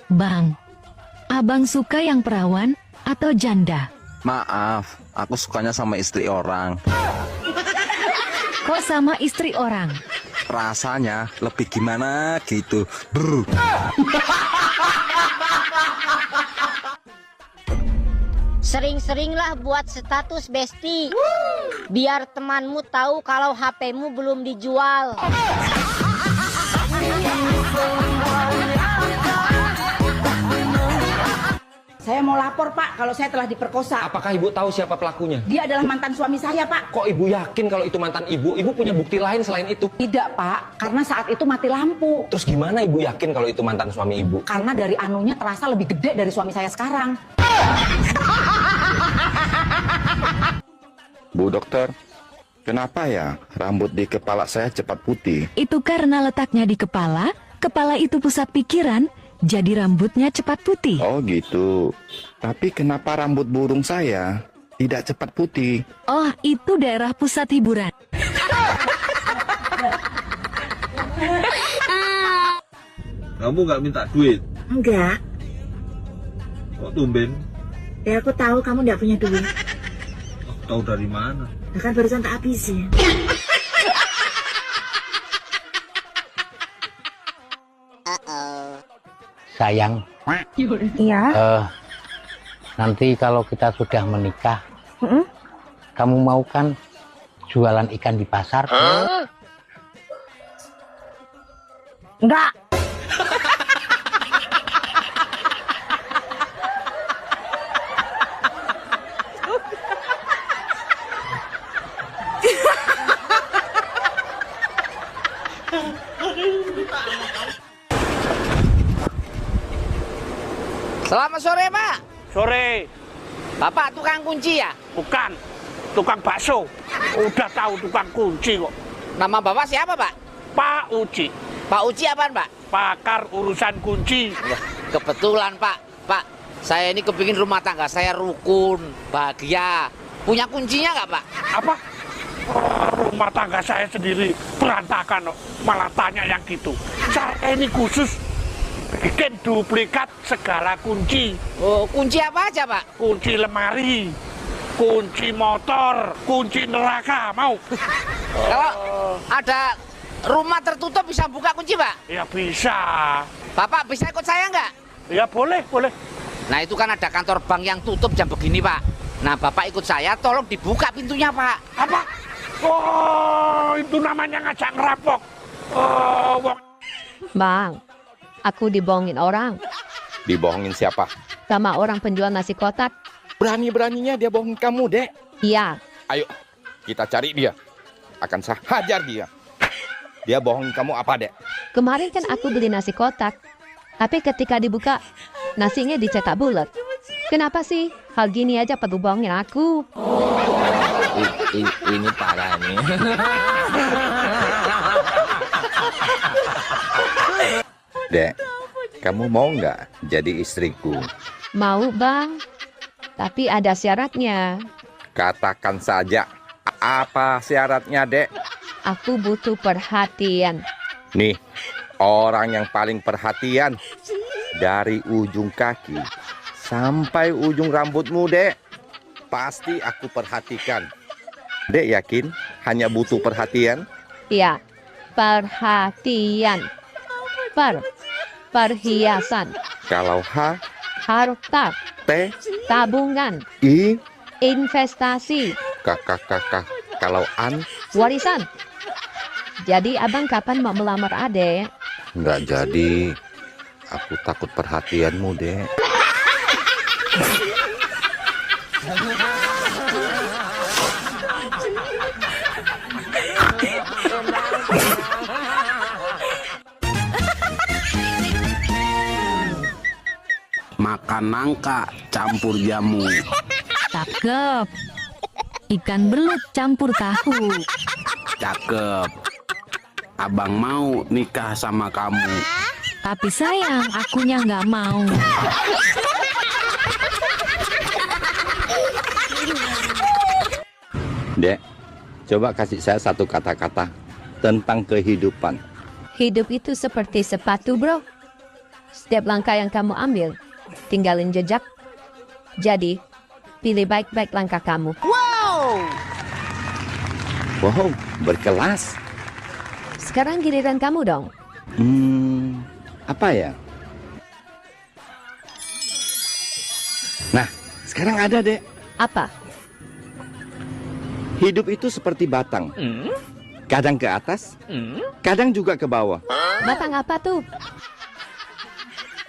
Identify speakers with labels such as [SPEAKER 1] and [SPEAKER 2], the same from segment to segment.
[SPEAKER 1] Bang, abang suka yang perawan atau janda?
[SPEAKER 2] Maaf, aku sukanya sama istri orang.
[SPEAKER 1] Kok sama istri orang?
[SPEAKER 2] Rasanya lebih gimana gitu. Brr.
[SPEAKER 3] Sering-seringlah buat status Besti. Biar temanmu tahu kalau HP-mu belum dijual.
[SPEAKER 4] Saya mau lapor, Pak, kalau saya telah diperkosa.
[SPEAKER 5] Apakah ibu tahu siapa pelakunya?
[SPEAKER 4] Dia adalah mantan suami saya, Pak.
[SPEAKER 5] Kok ibu yakin kalau itu mantan ibu? Ibu punya bukti lain selain itu?
[SPEAKER 4] Tidak, Pak, karena saat itu mati lampu.
[SPEAKER 5] Terus gimana ibu yakin kalau itu mantan suami ibu?
[SPEAKER 4] Karena dari anunya terasa lebih gede dari suami saya sekarang.
[SPEAKER 6] Bu dokter, kenapa ya rambut di kepala saya cepat putih?
[SPEAKER 1] Itu karena letaknya di kepala itu pusat pikiran, jadi rambutnya cepat putih.
[SPEAKER 6] Oh gitu. Tapi kenapa rambut burung saya tidak cepat putih?
[SPEAKER 1] Oh, itu daerah pusat hiburan.
[SPEAKER 7] Kamu nggak minta duit?
[SPEAKER 8] Enggak,
[SPEAKER 7] Kok tumben?
[SPEAKER 8] ya aku tahu kamu nggak punya duit.
[SPEAKER 7] Aku tahu dari mana?
[SPEAKER 8] Bahkan barusan tak habisin.
[SPEAKER 9] Sayang,
[SPEAKER 8] Iya.
[SPEAKER 9] nanti kalau kita sudah menikah, kamu mau kan jualan ikan di pasar?
[SPEAKER 8] Enggak.
[SPEAKER 10] Selamat sore, Pak.
[SPEAKER 11] Sore.
[SPEAKER 10] Bapak tukang kunci ya?
[SPEAKER 11] Bukan, tukang bakso. Udah tahu tukang kunci kok.
[SPEAKER 10] Nama Bapak siapa, Pak?
[SPEAKER 11] Pak Uci,
[SPEAKER 10] Pak Uci apaan, Pak?
[SPEAKER 11] pakar urusan kunci.
[SPEAKER 10] Wah, kebetulan, Pak. Pak, saya ini kepingin rumah tangga saya rukun, bahagia. Punya kuncinya nggak, Pak?
[SPEAKER 11] Apa? Rumah tangga saya sendiri berantakan kok. Malah tanya yang gitu. Saya ini khusus bikin duplikat segala kunci.
[SPEAKER 10] Oh, kunci apa aja, Pak?
[SPEAKER 11] Kunci lemari, kunci motor, kunci neraka. Mau?
[SPEAKER 10] Kalau ada rumah tertutup bisa buka kunci, Pak?
[SPEAKER 11] Ya bisa.
[SPEAKER 10] Bapak bisa ikut saya nggak?
[SPEAKER 11] Ya boleh, boleh.
[SPEAKER 10] Nah, itu kan ada kantor bank yang tutup jam begini, Pak. Nah, Bapak ikut saya, tolong dibuka pintunya, Pak.
[SPEAKER 11] Apa? Oh, itu namanya ngajak ngerampok. Oh, wong.
[SPEAKER 12] Bang, aku dibohongin orang
[SPEAKER 6] Dibohongin siapa?
[SPEAKER 12] sama orang penjual nasi kotak.
[SPEAKER 6] Berani-beraninya dia bohongin kamu, Dek.
[SPEAKER 12] Iya,
[SPEAKER 6] Ayo, kita cari dia. Akan saya hajar dia. Dia bohongin kamu apa, Dek?
[SPEAKER 12] kemarin kan aku beli nasi kotak. Tapi ketika dibuka, nasinya dicetak bulat. Kenapa sih? Hal gini aja perlu bohongin aku.
[SPEAKER 2] Ini parah nih.
[SPEAKER 6] Dek, kamu mau nggak jadi istriku?
[SPEAKER 12] Mau, Bang. Tapi ada syaratnya.
[SPEAKER 6] Katakan saja. Apa syaratnya, Dek?
[SPEAKER 12] Aku butuh perhatian.
[SPEAKER 6] Nih, orang yang paling perhatian dari ujung kaki sampai ujung rambutmu, Dek. Pasti aku perhatikan. Dek yakin hanya butuh perhatian?
[SPEAKER 12] Iya, perhatian. Perhiasan.
[SPEAKER 6] Kalau H,
[SPEAKER 12] Harta.
[SPEAKER 6] T,
[SPEAKER 12] Tabungan.
[SPEAKER 6] I,
[SPEAKER 12] Investasi.
[SPEAKER 6] K. Kalau An,
[SPEAKER 12] Warisan. Jadi abang kapan mau melamar adek?
[SPEAKER 6] nggak jadi. Aku takut perhatianmu, Dek.
[SPEAKER 13] Makan nangka campur jamu.
[SPEAKER 1] Cakep. Ikan belut campur tahu.
[SPEAKER 13] Cakep. Abang mau nikah sama kamu.
[SPEAKER 1] Tapi sayang, akunya nggak mau.
[SPEAKER 6] Dek, coba kasih saya satu kata-kata tentang kehidupan.
[SPEAKER 12] Hidup itu seperti sepatu, bro. Setiap langkah yang kamu ambil, tinggalin jejak. Jadi, pilih baik-baik langkah kamu.
[SPEAKER 6] Wow, berkelas.
[SPEAKER 12] Sekarang giliran kamu dong.
[SPEAKER 6] Apa ya? Nah, sekarang ada, Dek.
[SPEAKER 12] Apa?
[SPEAKER 6] Hidup itu seperti batang. Kadang ke atas, kadang juga ke bawah.
[SPEAKER 12] Batang apa tuh?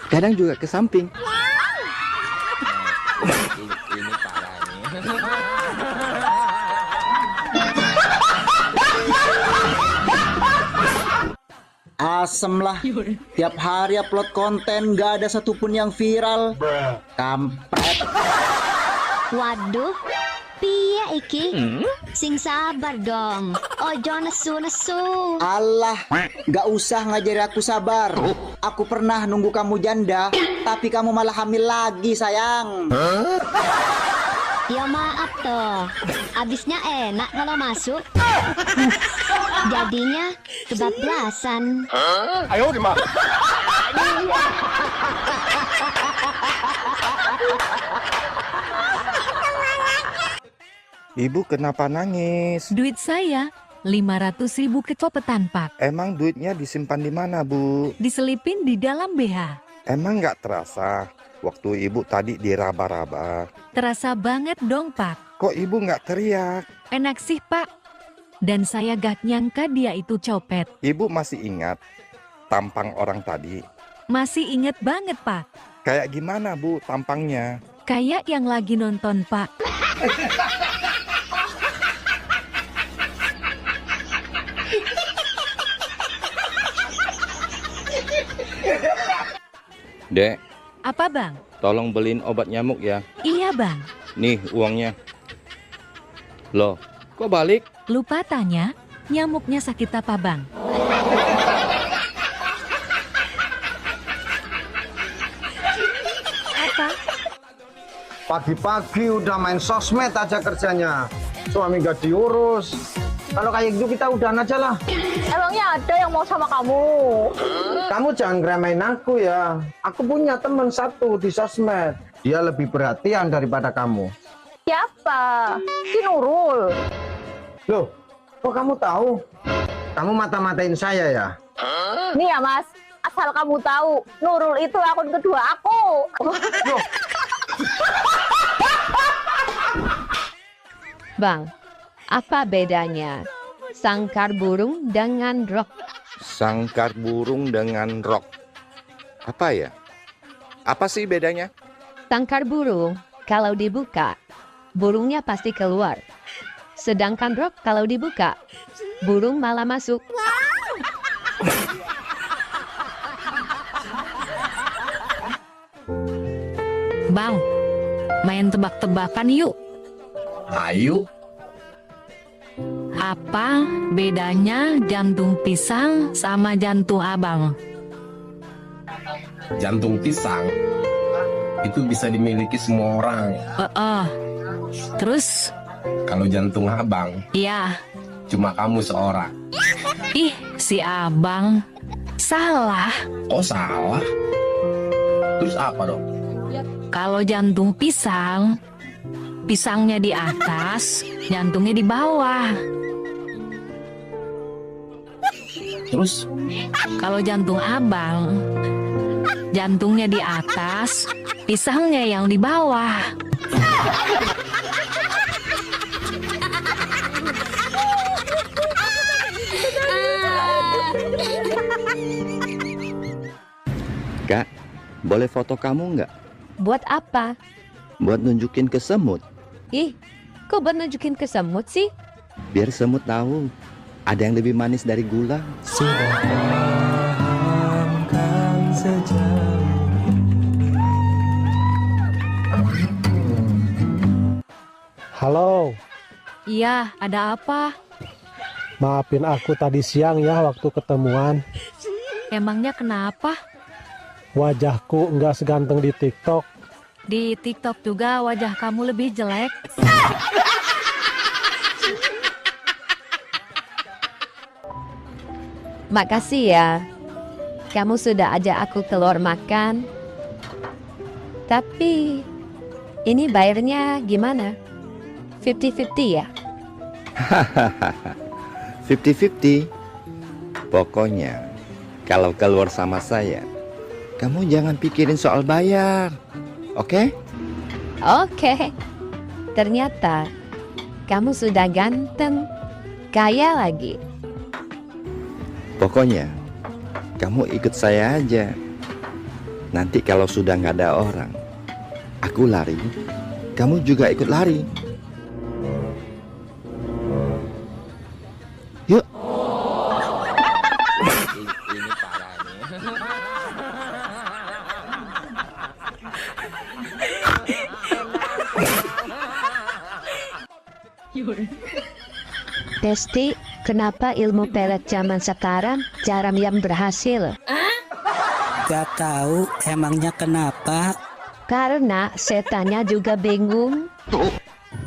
[SPEAKER 6] Kadang juga ke samping.
[SPEAKER 2] Ini parah nih.
[SPEAKER 14] Asem lah. Tiap hari upload konten gak ada satupun yang viral. Kampret.
[SPEAKER 15] Waduh, piye iki? Sing sabar dong. Ojo nesu-nesu.
[SPEAKER 14] Allah, gak usah ngajari aku sabar. Aku pernah nunggu kamu janda, tapi kamu malah hamil lagi, sayang.
[SPEAKER 15] Ya maaf toh, abisnya enak kalau masuk. Jadinya kebablasan.
[SPEAKER 11] Ayo di mana?
[SPEAKER 6] Ibu kenapa nangis?
[SPEAKER 1] Duit saya 500.000 kecopetan, Pak.
[SPEAKER 6] Emang duitnya disimpan di mana, Bu?
[SPEAKER 1] Diselipin di dalam BH.
[SPEAKER 6] Emang nggak terasa waktu ibu tadi diraba-raba?
[SPEAKER 1] Terasa banget dong, Pak.
[SPEAKER 6] Kok ibu nggak teriak?
[SPEAKER 1] Enak sih, Pak. Dan saya gak nyangka dia itu copet.
[SPEAKER 6] Ibu masih ingat tampang orang tadi?
[SPEAKER 1] Masih inget banget, Pak.
[SPEAKER 6] Kayak gimana, Bu, tampangnya?
[SPEAKER 1] Kayak yang lagi nonton, Pak.
[SPEAKER 6] Dek,
[SPEAKER 1] Apa, Bang?
[SPEAKER 6] tolong beliin obat nyamuk ya.
[SPEAKER 1] Iya, Bang.
[SPEAKER 6] Nih uangnya. Loh, kok balik?
[SPEAKER 1] Lupa tanya, nyamuknya sakit apa, Bang? Apa?
[SPEAKER 16] Pagi-pagi udah main sosmed aja kerjanya. Suami gak diurus. Kalau kayak gitu kita udahan aja lah.
[SPEAKER 17] Emangnya ada yang mau sama kamu?
[SPEAKER 16] Kamu jangan ngeremehin aku ya. Aku punya teman satu di sosmed. Dia lebih perhatian daripada kamu.
[SPEAKER 17] Siapa? Si Nurul.
[SPEAKER 16] Loh, kok kamu tahu? Kamu mata-matain saya ya?
[SPEAKER 17] Nih ya Mas, asal kamu tahu, Nurul itu akun kedua aku.
[SPEAKER 12] Bang, apa bedanya sangkar burung dengan rok?
[SPEAKER 6] Sangkar burung dengan rok. Apa ya? Apa sih bedanya?
[SPEAKER 12] Sangkar burung, kalau dibuka, burungnya pasti keluar. Sedangkan rok kalau dibuka, burung malah masuk.
[SPEAKER 1] Bang, main tebak-tebakan yuk.
[SPEAKER 13] Ayo.
[SPEAKER 1] Apa bedanya jantung pisang sama jantung abang?
[SPEAKER 13] Jantung pisang itu bisa dimiliki semua orang.
[SPEAKER 1] Terus?
[SPEAKER 13] Kalau jantung abang,
[SPEAKER 1] Iya.
[SPEAKER 13] cuma kamu seorang.
[SPEAKER 1] Ih, si abang. Salah.
[SPEAKER 13] Kok salah? Terus apa dong?
[SPEAKER 1] Kalau jantung pisang, pisangnya di atas, jantungnya di bawah.
[SPEAKER 13] Terus?
[SPEAKER 1] Kalau jantung abang, jantungnya di atas, pisangnya yang di bawah.
[SPEAKER 6] Kak, boleh foto kamu nggak?
[SPEAKER 12] Buat apa?
[SPEAKER 6] Buat nunjukin ke semut.
[SPEAKER 12] Ih, kok buat nunjukin ke semut sih?
[SPEAKER 6] Biar semut tahu ada yang lebih manis dari gula.
[SPEAKER 18] Halo,
[SPEAKER 1] Iya, ada apa?
[SPEAKER 18] maafin aku tadi siang ya waktu ketemuan.
[SPEAKER 1] Emangnya kenapa?
[SPEAKER 18] Wajahku nggak seganteng di TikTok.
[SPEAKER 1] Di TikTok juga wajah kamu lebih jelek.
[SPEAKER 12] Makasih ya. kamu sudah ajak aku keluar makan. Tapi ini bayarnya gimana? 50-50 ya?
[SPEAKER 6] 50-50. Pokoknya kalau keluar sama saya, kamu jangan pikirin soal bayar. Oke?
[SPEAKER 12] Oke. Ternyata kamu sudah ganteng, kaya lagi.
[SPEAKER 6] Pokoknya kamu ikut saya aja. Nanti kalau sudah nggak ada orang, aku lari, kamu juga ikut lari. Yuk.
[SPEAKER 2] Ini parah nih.
[SPEAKER 12] Besti, kenapa ilmu pelet zaman sekarang jarang yang berhasil?
[SPEAKER 19] Gak tahu, emangnya kenapa?
[SPEAKER 12] Karena setannya juga bingung.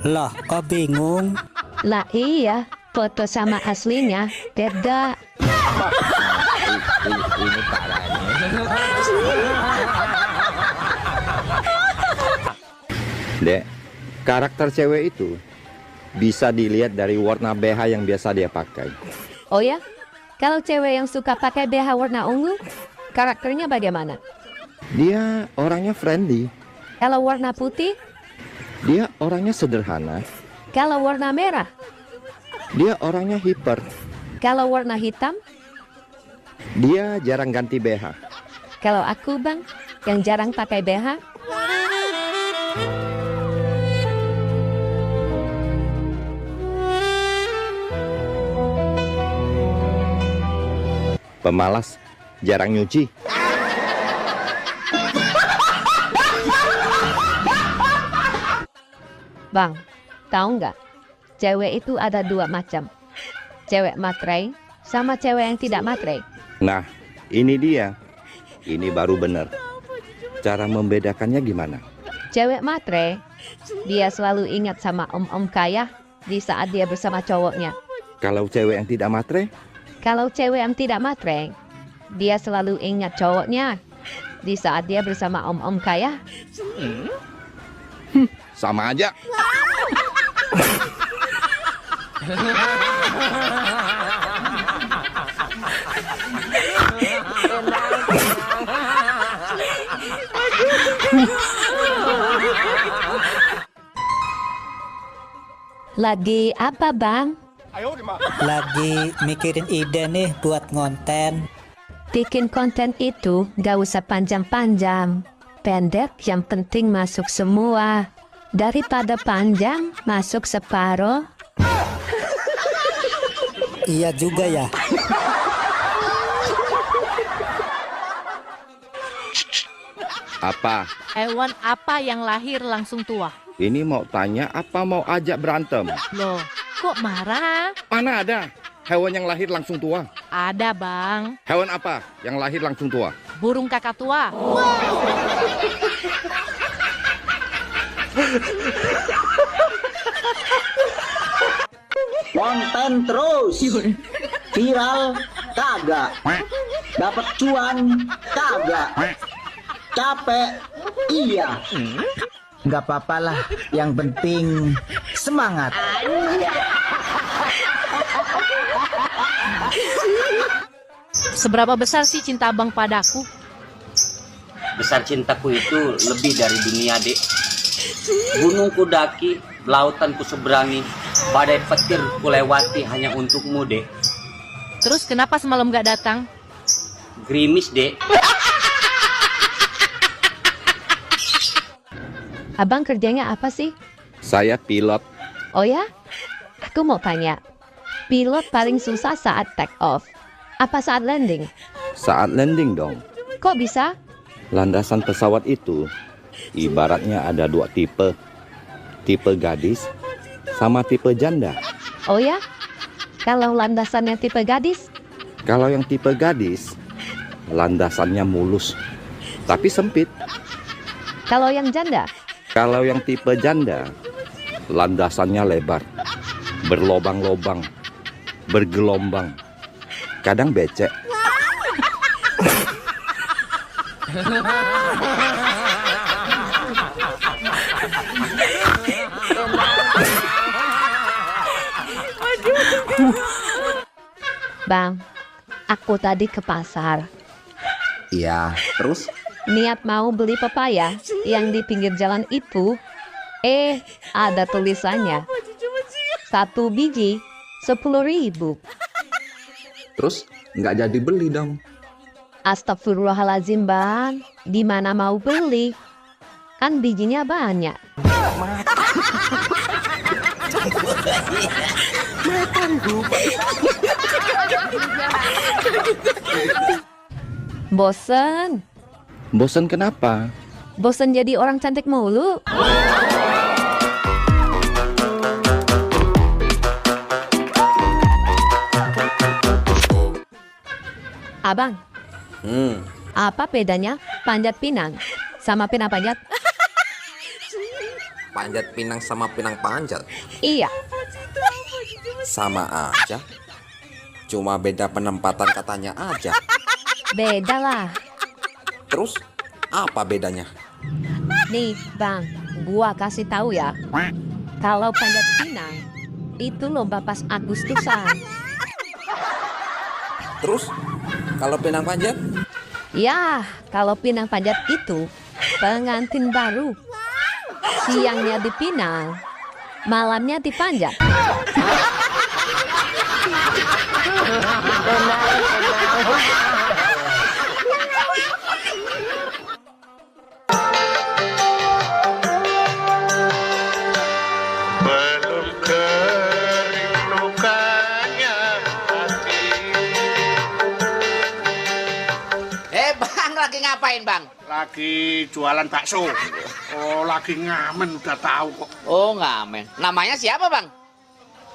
[SPEAKER 19] Loh, kok bingung?
[SPEAKER 12] Lah iya, foto sama aslinya beda.
[SPEAKER 2] Ini parah nih.
[SPEAKER 6] Dek, karakter cewek itu bisa dilihat dari warna BH yang biasa dia pakai.
[SPEAKER 12] Oh ya? Kalau cewek yang suka pakai BH warna ungu, karakternya bagaimana?
[SPEAKER 6] Dia orangnya friendly.
[SPEAKER 12] Kalau warna putih?
[SPEAKER 6] Dia orangnya sederhana.
[SPEAKER 12] Kalau warna merah?
[SPEAKER 6] Dia orangnya hiper.
[SPEAKER 12] Kalau warna hitam?
[SPEAKER 6] Dia jarang ganti BH.
[SPEAKER 12] Kalau aku bang, yang jarang pakai BH?
[SPEAKER 6] Pemalas, jarang nyuci.
[SPEAKER 12] Bang, tahu nggak? Cewek itu ada dua macam. Cewek matre sama cewek yang tidak matre.
[SPEAKER 6] Nah, ini dia. Ini baru benar. Cara membedakannya gimana?
[SPEAKER 12] Cewek matre, dia selalu ingat sama om-om kaya di saat dia bersama cowoknya.
[SPEAKER 6] Kalau cewek yang tidak matre?
[SPEAKER 12] Kalau cewek yang tidak matre, dia selalu ingat cowoknya di saat dia bersama om-om kaya.
[SPEAKER 6] Sama aja.
[SPEAKER 12] Lagi apa bang?
[SPEAKER 19] Lagi mikirin ide nih buat konten.
[SPEAKER 12] Bikin konten itu gak usah panjang-panjang. Pendek yang penting masuk semua. Daripada panjang masuk separuh.
[SPEAKER 19] Iya juga ya.
[SPEAKER 6] Apa?
[SPEAKER 20] Hewan apa yang lahir langsung tua?
[SPEAKER 6] Ini mau tanya apa mau ajak berantem?
[SPEAKER 20] Loh, kok marah?
[SPEAKER 6] Mana ada hewan yang lahir langsung tua?
[SPEAKER 20] Ada bang.
[SPEAKER 6] Hewan apa yang lahir langsung tua?
[SPEAKER 20] Burung kakak tua.
[SPEAKER 14] Konten terus. Viral kagak. Dapat cuan kagak. Capek iya. Nggak apa-apa lah. Yang penting semangat.
[SPEAKER 20] Seberapa besar sih cinta abang padaku?
[SPEAKER 21] Besar cintaku itu lebih dari dunia, Dek. Gunung ku daki, lautan ku seberangi, badai petir ku lewati hanya untukmu, Dek.
[SPEAKER 20] Terus kenapa semalam gak datang?
[SPEAKER 21] Gerimis, Dek.
[SPEAKER 12] Abang kerjanya apa sih?
[SPEAKER 6] Saya pilot.
[SPEAKER 12] Oh ya? Aku mau tanya. Pilot paling susah saat take off. Apa saat landing?
[SPEAKER 6] Saat landing dong.
[SPEAKER 12] Kok bisa?
[SPEAKER 6] Landasan pesawat itu ibaratnya ada dua tipe. Tipe gadis sama tipe janda.
[SPEAKER 12] Oh ya? Kalau landasannya tipe gadis?
[SPEAKER 6] Kalau yang tipe gadis, landasannya mulus, tapi sempit.
[SPEAKER 12] Kalau yang janda?
[SPEAKER 6] Kalau yang tipe janda, landasannya lebar, berlobang-lobang, bergelombang, kadang becek.
[SPEAKER 12] Bang, aku tadi ke pasar.
[SPEAKER 2] Iya, terus?
[SPEAKER 12] Niat mau beli pepaya yang di pinggir jalan itu. Ada tulisannya. 1 biji 10.000.
[SPEAKER 2] Terus nggak jadi beli dong.
[SPEAKER 12] Astagfirullahaladzim bang, gimana mau beli? Kan bijinya banyak. Bosen.
[SPEAKER 2] Bosen kenapa?
[SPEAKER 12] Bosen jadi orang cantik mulu. Abang, apa bedanya panjat pinang sama pinang panjat?
[SPEAKER 5] Panjat pinang sama pinang panjat?
[SPEAKER 12] Iya.
[SPEAKER 5] Sama aja. Cuma beda penempatan katanya aja.
[SPEAKER 12] Beda lah.
[SPEAKER 5] Terus apa bedanya?
[SPEAKER 12] Nih bang, gua kasih tahu ya. Kalau panjat pinang itu lomba pas Agustusan.
[SPEAKER 5] Terus kalau pinang panjat?
[SPEAKER 12] Ya, kalau pinang panjat itu pengantin baru. Siangnya dipinang, malamnya dipanjat.
[SPEAKER 11] Belum kering lukanya hati.
[SPEAKER 10] Bang, lagi ngapain bang?
[SPEAKER 11] Lagi jualan bakso. Oh, lagi ngamen, udah tahu kok.
[SPEAKER 10] Oh, ngamen. Namanya siapa bang?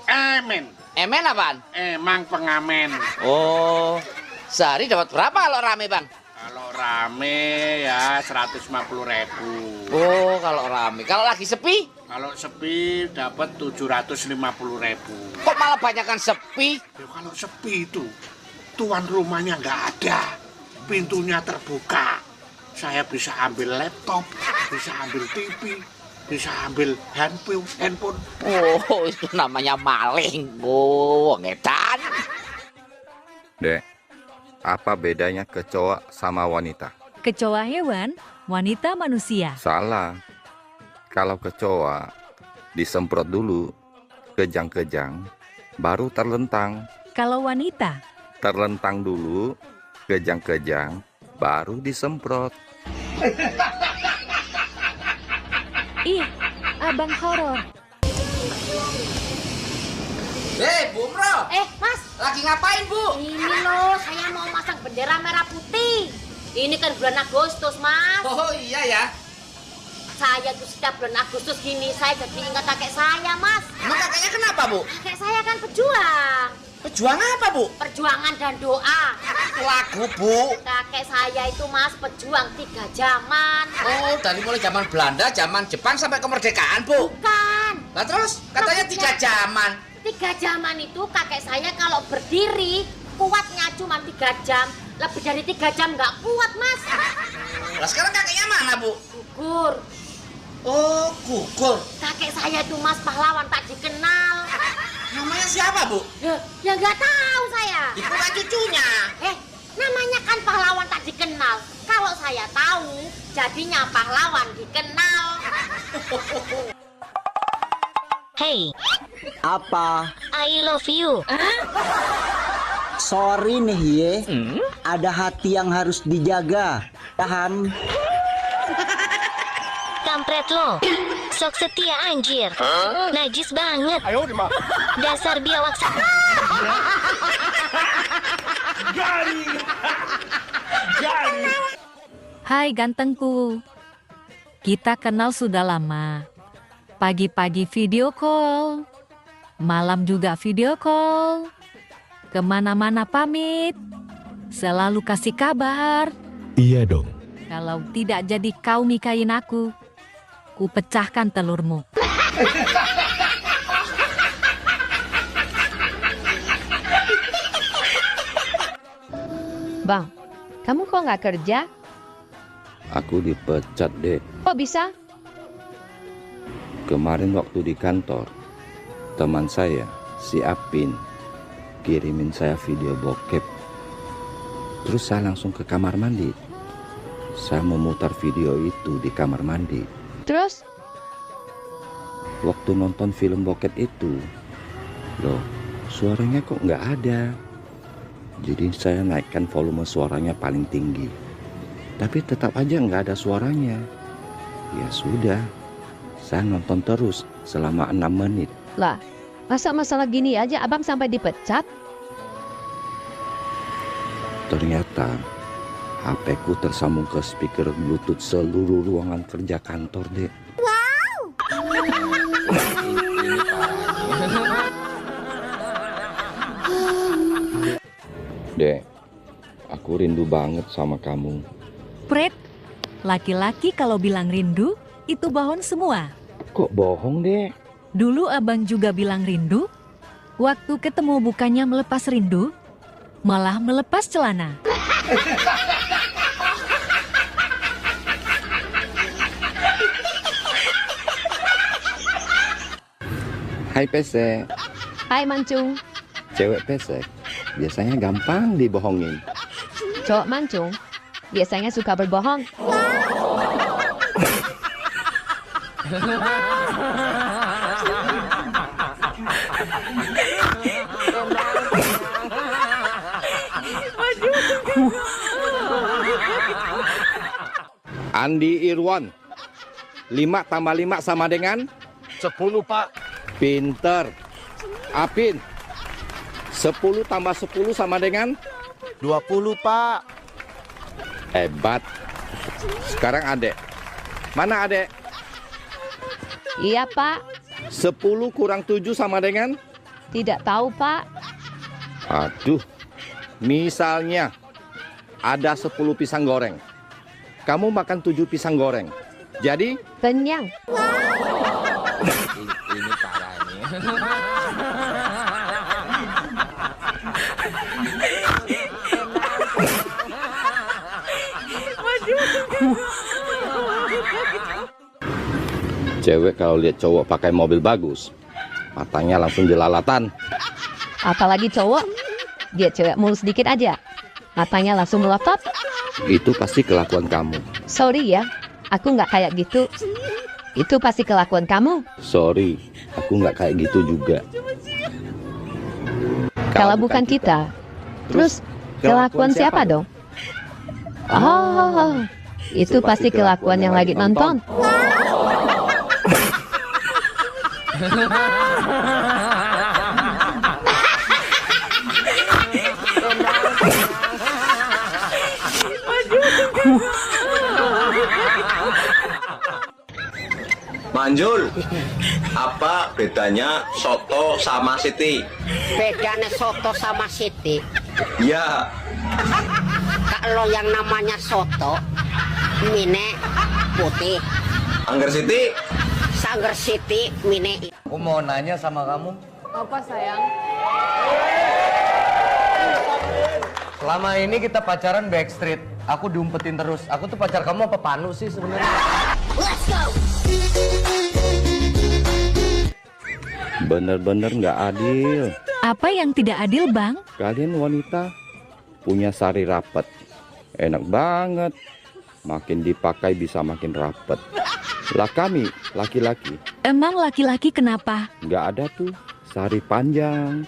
[SPEAKER 11] Emen.
[SPEAKER 10] Emen apaan?
[SPEAKER 11] Emang pengamen.
[SPEAKER 10] Oh, sehari dapat berapa kalau rame bang?
[SPEAKER 11] Kalau rame ya 150.000.
[SPEAKER 10] Oh, kalau rame. Kalau lagi sepi?
[SPEAKER 11] Kalau sepi dapat 750.000.
[SPEAKER 10] Kok malah banyakan sepi?
[SPEAKER 11] Ya, kalau sepi itu tuan rumahnya nggak ada, pintunya terbuka. Saya bisa ambil laptop, bisa ambil TV, bisa ambil handphone.
[SPEAKER 10] Oh, itu namanya maling. Oh, ngedan.
[SPEAKER 6] Dek, apa bedanya kecoa sama wanita?
[SPEAKER 1] Kecoa hewan, wanita manusia.
[SPEAKER 6] Salah. Kalau kecoa disemprot dulu, kejang-kejang, baru terlentang.
[SPEAKER 1] Kalau wanita?
[SPEAKER 6] Terlentang dulu, kejang-kejang, baru disemprot.
[SPEAKER 1] Ih, abang horor.
[SPEAKER 10] Bumro.
[SPEAKER 17] Mas.
[SPEAKER 10] Lagi ngapain, Bu?
[SPEAKER 17] Ini loh, saya mau masang bendera merah putih. Ini kan bulan Agustus, Mas.
[SPEAKER 10] Oh iya ya.
[SPEAKER 17] Saya tuh setiap bulan Agustus gini, saya jadi ingat kakek saya, Mas.
[SPEAKER 10] Emang kakeknya kenapa, Bu?
[SPEAKER 17] Kakek saya kan pejuang.
[SPEAKER 10] Pejuang apa, Bu?
[SPEAKER 17] Perjuangan dan doa.
[SPEAKER 10] Lagu, Bu.
[SPEAKER 17] Kakek saya itu, Mas, pejuang 3 zaman.
[SPEAKER 10] Oh, dari mulai zaman Belanda, zaman Jepang sampai kemerdekaan, Bu?
[SPEAKER 17] Bukan.
[SPEAKER 10] Lah terus, katanya 3 zaman.
[SPEAKER 17] 3 zaman itu kakek saya kalau berdiri, kuatnya cuma 3 jam. Lebih dari 3 jam nggak kuat, Mas.
[SPEAKER 10] Lah sekarang kakeknya mana, Bu?
[SPEAKER 17] Gugur.
[SPEAKER 10] Oh, gugur.
[SPEAKER 17] Kakek saya itu, Mas, pahlawan tak dikenal.
[SPEAKER 10] Namanya siapa, Bu?
[SPEAKER 17] Ya nggak tahu saya.
[SPEAKER 10] Itu kan cucunya.
[SPEAKER 17] Namanya kan pahlawan tak dikenal. Kalau saya tahu, jadinya pahlawan dikenal.
[SPEAKER 15] Hey,
[SPEAKER 14] Apa?
[SPEAKER 15] I love you.
[SPEAKER 14] Sorry nih ye, ada hati yang harus dijaga. Tahan.
[SPEAKER 15] Kampret lo. Sok setia anjir. Najis banget. Dasar biawak.
[SPEAKER 1] Hai gantengku. Kita kenal sudah lama. Pagi-pagi video call. Malam juga video call. Kemana-mana pamit. Selalu kasih kabar.
[SPEAKER 18] Iya dong.
[SPEAKER 1] Kalau tidak jadi kau nikahin aku, ku pecahkan telurmu.
[SPEAKER 12] Bang, kamu kok nggak kerja?
[SPEAKER 6] Aku dipecat, Dek.
[SPEAKER 12] Kok bisa?
[SPEAKER 6] Kemarin waktu di kantor, teman saya, si Apin, kirimin saya video bokep. Terus saya langsung ke kamar mandi. Saya memutar video itu di kamar mandi.
[SPEAKER 12] Terus?
[SPEAKER 6] Waktu nonton film bokep itu, loh, suaranya kok nggak ada. Jadi saya naikkan volume suaranya paling tinggi. Tapi tetap aja nggak ada suaranya. Ya sudah, saya nonton terus selama 6 menit.
[SPEAKER 12] Lah, masa masalah gini aja abang sampai dipecat?
[SPEAKER 6] Ternyata HP ku tersambung ke speaker Bluetooth seluruh ruangan kerja kantor, Dek.
[SPEAKER 17] Wow.
[SPEAKER 6] Dek, aku rindu banget sama kamu.
[SPEAKER 1] Pret, laki-laki kalau bilang rindu, itu bohong semua.
[SPEAKER 6] Kok bohong, Dek?
[SPEAKER 1] Dulu abang juga bilang rindu, waktu ketemu bukannya melepas rindu, malah melepas celana.
[SPEAKER 6] Hai pesek.
[SPEAKER 12] Hai Mancung.
[SPEAKER 6] Cewek pesek biasanya gampang dibohongin.
[SPEAKER 12] Cowok mancung biasanya suka berbohong.
[SPEAKER 6] Andi Irwan, 5 tambah 5 sama dengan
[SPEAKER 13] 10, Pak.
[SPEAKER 6] Pinter. Apin, 10 tambah 10 sama dengan
[SPEAKER 13] 20, Pak.
[SPEAKER 6] Hebat. Sekarang Adek. Mana Adek?
[SPEAKER 12] Iya Pak.
[SPEAKER 6] 10 kurang 7 sama dengan?
[SPEAKER 12] Tidak tahu Pak.
[SPEAKER 6] Aduh. Misalnya ada 10 pisang goreng. Kamu makan 7 pisang goreng. Jadi?
[SPEAKER 12] Kenyang.
[SPEAKER 5] Ini parah ini.
[SPEAKER 6] Cewek kalau lihat cowok pakai mobil bagus, matanya langsung jelalatan.
[SPEAKER 12] Apalagi cowok, dia cewek mulus sedikit aja, matanya langsung melotot.
[SPEAKER 6] Itu pasti kelakuan kamu.
[SPEAKER 12] Sorry ya, aku nggak kayak gitu. Itu pasti kelakuan kamu.
[SPEAKER 6] Sorry, aku nggak kayak gitu juga.
[SPEAKER 12] Kalau bukan kita, terus kelakuan siapa dong? Oh, itu pasti kelakuan yang lagi nonton.
[SPEAKER 13] Manjul, apa bedanya soto sama siti?
[SPEAKER 17] Bedanya soto sama siti.
[SPEAKER 13] Ya.
[SPEAKER 17] Kalau yang namanya soto, mine putih.
[SPEAKER 13] Angger siti?
[SPEAKER 17] Sangger siti, mine.
[SPEAKER 3] Aku mau nanya sama kamu.
[SPEAKER 22] Apa sayang?
[SPEAKER 3] Selama ini kita pacaran backstreet. Aku diumpetin terus. Aku tuh pacar kamu apa Panu sih sebenarnya?
[SPEAKER 17] Let's go.
[SPEAKER 6] Bener-bener nggak adil.
[SPEAKER 1] Apa yang tidak adil, Bang?
[SPEAKER 6] Kalian wanita punya sari rapet. Enak banget. Makin dipakai bisa makin rapet. Lah kami, laki-laki.
[SPEAKER 1] Emang laki-laki kenapa?
[SPEAKER 6] Nggak ada tuh sari panjang.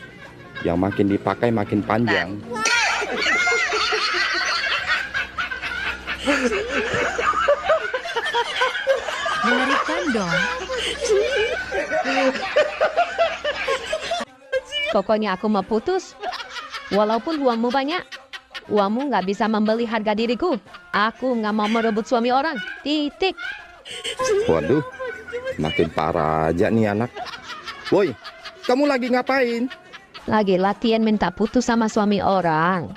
[SPEAKER 6] Yang makin dipakai makin panjang.
[SPEAKER 1] Mengerikan dong.
[SPEAKER 12] Pokoknya aku mau putus. Walaupun uangmu banyak, uangmu nggak bisa membeli harga diriku. Aku nggak mau merebut suami orang. Titik.
[SPEAKER 6] Waduh, makin parah aja nih anak. Woi, kamu lagi ngapain?
[SPEAKER 12] Lagi latihan minta putus sama suami orang.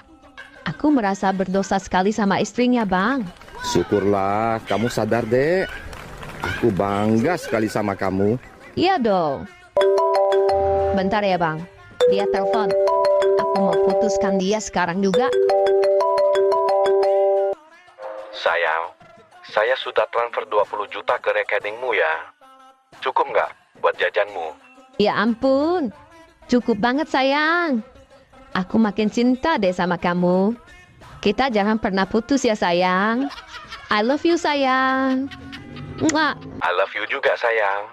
[SPEAKER 12] Aku merasa berdosa sekali sama istrinya, Bang.
[SPEAKER 6] Syukurlah, kamu sadar, Dek. Aku bangga sekali sama kamu.
[SPEAKER 12] Iya dong. Bentar ya, Bang. Dia telepon. Aku mau putuskan dia sekarang juga.
[SPEAKER 6] Sayang, Saya sudah transfer 20 juta ke rekeningmu ya. Cukup nggak buat jajanmu?
[SPEAKER 12] Ya ampun, cukup banget sayang. Aku makin cinta deh sama kamu. Kita jangan pernah putus ya sayang. I love you sayang. Mwah.
[SPEAKER 6] I love you juga sayang.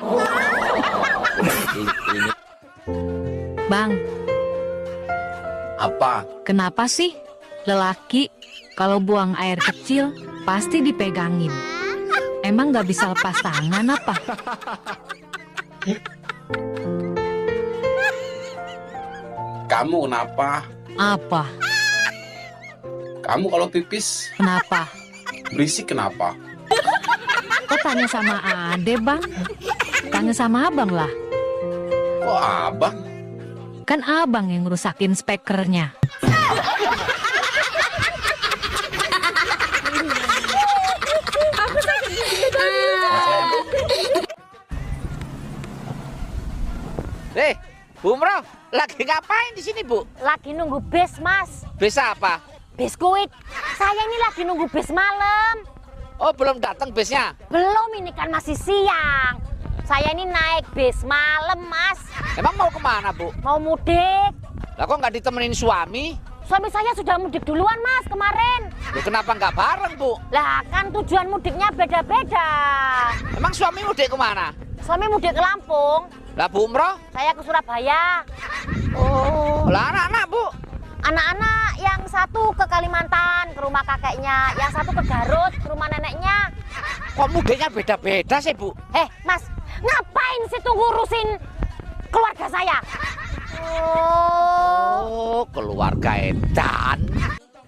[SPEAKER 1] Bang.
[SPEAKER 5] Apa?
[SPEAKER 1] Kenapa sih lelaki kalau buang air kecil pasti dipegangin? Emang nggak bisa lepas tangan apa?
[SPEAKER 13] Kamu kenapa?
[SPEAKER 1] Apa?
[SPEAKER 13] Kamu kalau pipis
[SPEAKER 1] Kenapa?
[SPEAKER 13] berisik kenapa?
[SPEAKER 1] Kok tanya sama Ade, Bang? Tanya sama Abang lah.
[SPEAKER 13] Kok abang?
[SPEAKER 1] Kan Abang yang ngerusakin speakernya.
[SPEAKER 10] Bu Umroh, lagi ngapain di sini, Bu?
[SPEAKER 17] Lagi nunggu bis, Mas.
[SPEAKER 10] Bis apa?
[SPEAKER 17] Biskuit. Saya ini lagi nunggu bis malam.
[SPEAKER 10] Oh, belum datang bisnya?
[SPEAKER 17] Belum, ini kan masih siang. Saya ini naik bis malam, Mas.
[SPEAKER 10] Emang mau kemana, Bu?
[SPEAKER 17] Mau mudik.
[SPEAKER 10] Lah kok nggak ditemenin suami?
[SPEAKER 17] Suami saya sudah mudik duluan, Mas, kemarin.
[SPEAKER 10] Loh, kenapa nggak bareng, Bu?
[SPEAKER 17] Lah, kan tujuan mudiknya beda-beda.
[SPEAKER 10] Emang suami mudik kemana?
[SPEAKER 17] Suami mudik ke Lampung.
[SPEAKER 10] Lah, Bu Umroh?
[SPEAKER 17] Saya ke Surabaya.
[SPEAKER 10] Oh, lah anak-anak, Bu?
[SPEAKER 17] Anak-anak yang satu ke Kalimantan, ke rumah kakeknya. Yang satu ke Garut, ke rumah neneknya.
[SPEAKER 10] Kok mudiknya beda-beda sih, Bu?
[SPEAKER 17] Mas, ngapain sih tuh ngurusin keluarga saya?
[SPEAKER 10] Oh, keluarga edan.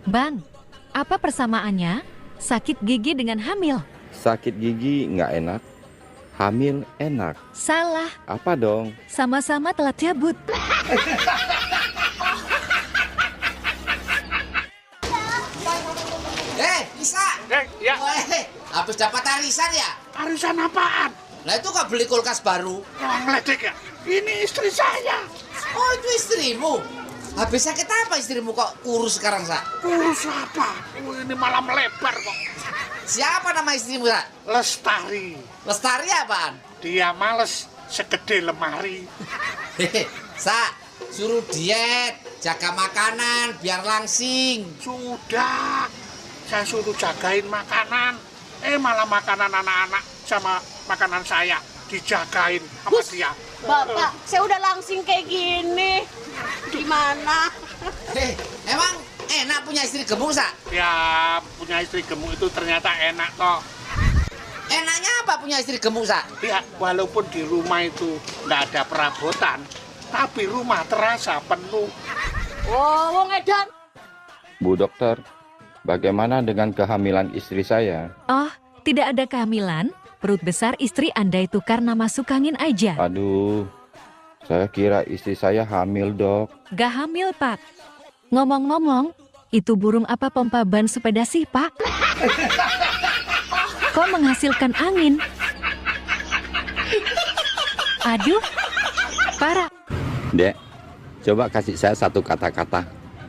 [SPEAKER 1] Bang, apa persamaannya sakit gigi dengan hamil?
[SPEAKER 6] Sakit gigi nggak enak, hamil enak.
[SPEAKER 1] Salah.
[SPEAKER 6] Apa dong?
[SPEAKER 1] Sama-sama telat cabut.
[SPEAKER 10] Bisa?
[SPEAKER 11] Ya.
[SPEAKER 10] Habis dapat arisan ya?
[SPEAKER 11] Arisan apaan?
[SPEAKER 10] Lah itu kok beli kulkas baru?
[SPEAKER 11] Ngeledek ya? Ini istri saya.
[SPEAKER 10] Oh, itu istrimu? Habis sakit apa istrimu kok kurus sekarang, Sa?
[SPEAKER 11] Kurus apa? Ini malah melebar kok.
[SPEAKER 10] Siapa nama istrimu, Sa?
[SPEAKER 11] Lestari.
[SPEAKER 10] Lestari apaan?
[SPEAKER 11] Dia males segede lemari.
[SPEAKER 10] Sa, suruh diet, jaga makanan biar langsing.
[SPEAKER 11] Sudah, saya suruh jagain makanan. Malah makanan anak-anak sama makanan saya dijagain sama dia.
[SPEAKER 4] Bapak, saya udah langsing kayak gini. Gimana?
[SPEAKER 10] Emang enak punya istri gemuk, Sa?
[SPEAKER 11] Ya, punya istri gemuk itu ternyata enak kok.
[SPEAKER 10] Enaknya apa punya istri gemuk, Sa?
[SPEAKER 11] Ya, walaupun di rumah itu nggak ada perabotan, tapi rumah terasa penuh.
[SPEAKER 4] Oh, wong edan.
[SPEAKER 6] Bu dokter, bagaimana dengan kehamilan istri saya?
[SPEAKER 1] Oh, tidak ada kehamilan. Perut besar istri Anda itu karena masuk angin aja.
[SPEAKER 6] Aduh, saya kira istri saya hamil, Dok.
[SPEAKER 1] Gak hamil, Pak. Ngomong-ngomong, itu burung apa pompa ban sepeda sih, Pak? Kok menghasilkan angin? Aduh, parah.
[SPEAKER 6] Dek, coba kasih saya satu kata-kata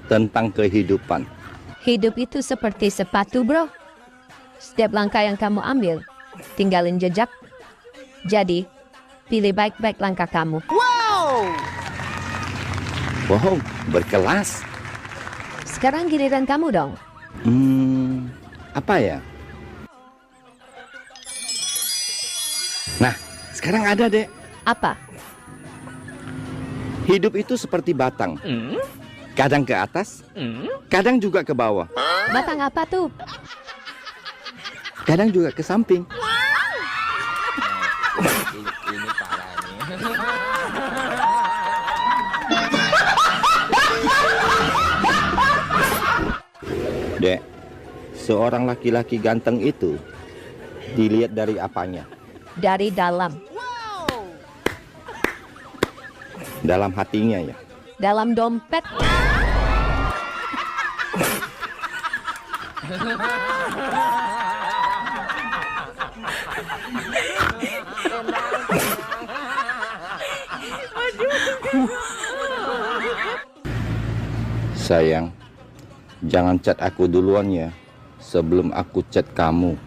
[SPEAKER 6] tentang kehidupan.
[SPEAKER 12] Hidup itu seperti sepatu, bro. Setiap langkah yang kamu ambil, tinggalin jejak. Jadi, pilih baik-baik langkah kamu.
[SPEAKER 10] Wow!
[SPEAKER 6] Wow, berkelas.
[SPEAKER 12] Sekarang giliran kamu dong.
[SPEAKER 6] Apa ya? Nah, sekarang ada, Dek.
[SPEAKER 12] Apa?
[SPEAKER 6] Hidup itu seperti batang. Kadang ke atas, kadang juga ke bawah.
[SPEAKER 12] Batang apa tuh?
[SPEAKER 6] Kadang juga ke samping.
[SPEAKER 5] Ini parah nih.
[SPEAKER 6] Dek, seorang laki-laki ganteng itu dilihat dari apanya?
[SPEAKER 12] Dari dalam.
[SPEAKER 6] Dalam hatinya ya?
[SPEAKER 12] Dalam dompet.
[SPEAKER 6] Sayang, jangan chat aku duluan ya, sebelum aku chat kamu.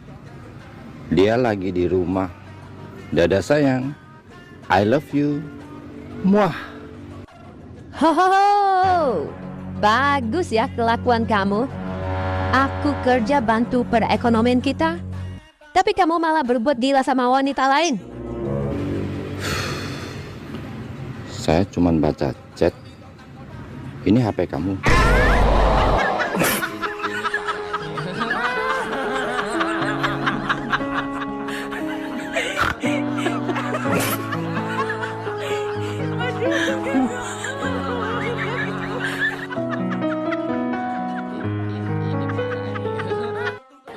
[SPEAKER 6] Dia lagi di rumah. Dadah sayang. I love you. Muah.
[SPEAKER 12] Ho, bagus ya kelakuan kamu. Aku kerja bantu perekonomian kita, tapi kamu malah berbuat gila sama wanita lain.
[SPEAKER 6] Saya cuma baca chat. Ini HP kamu.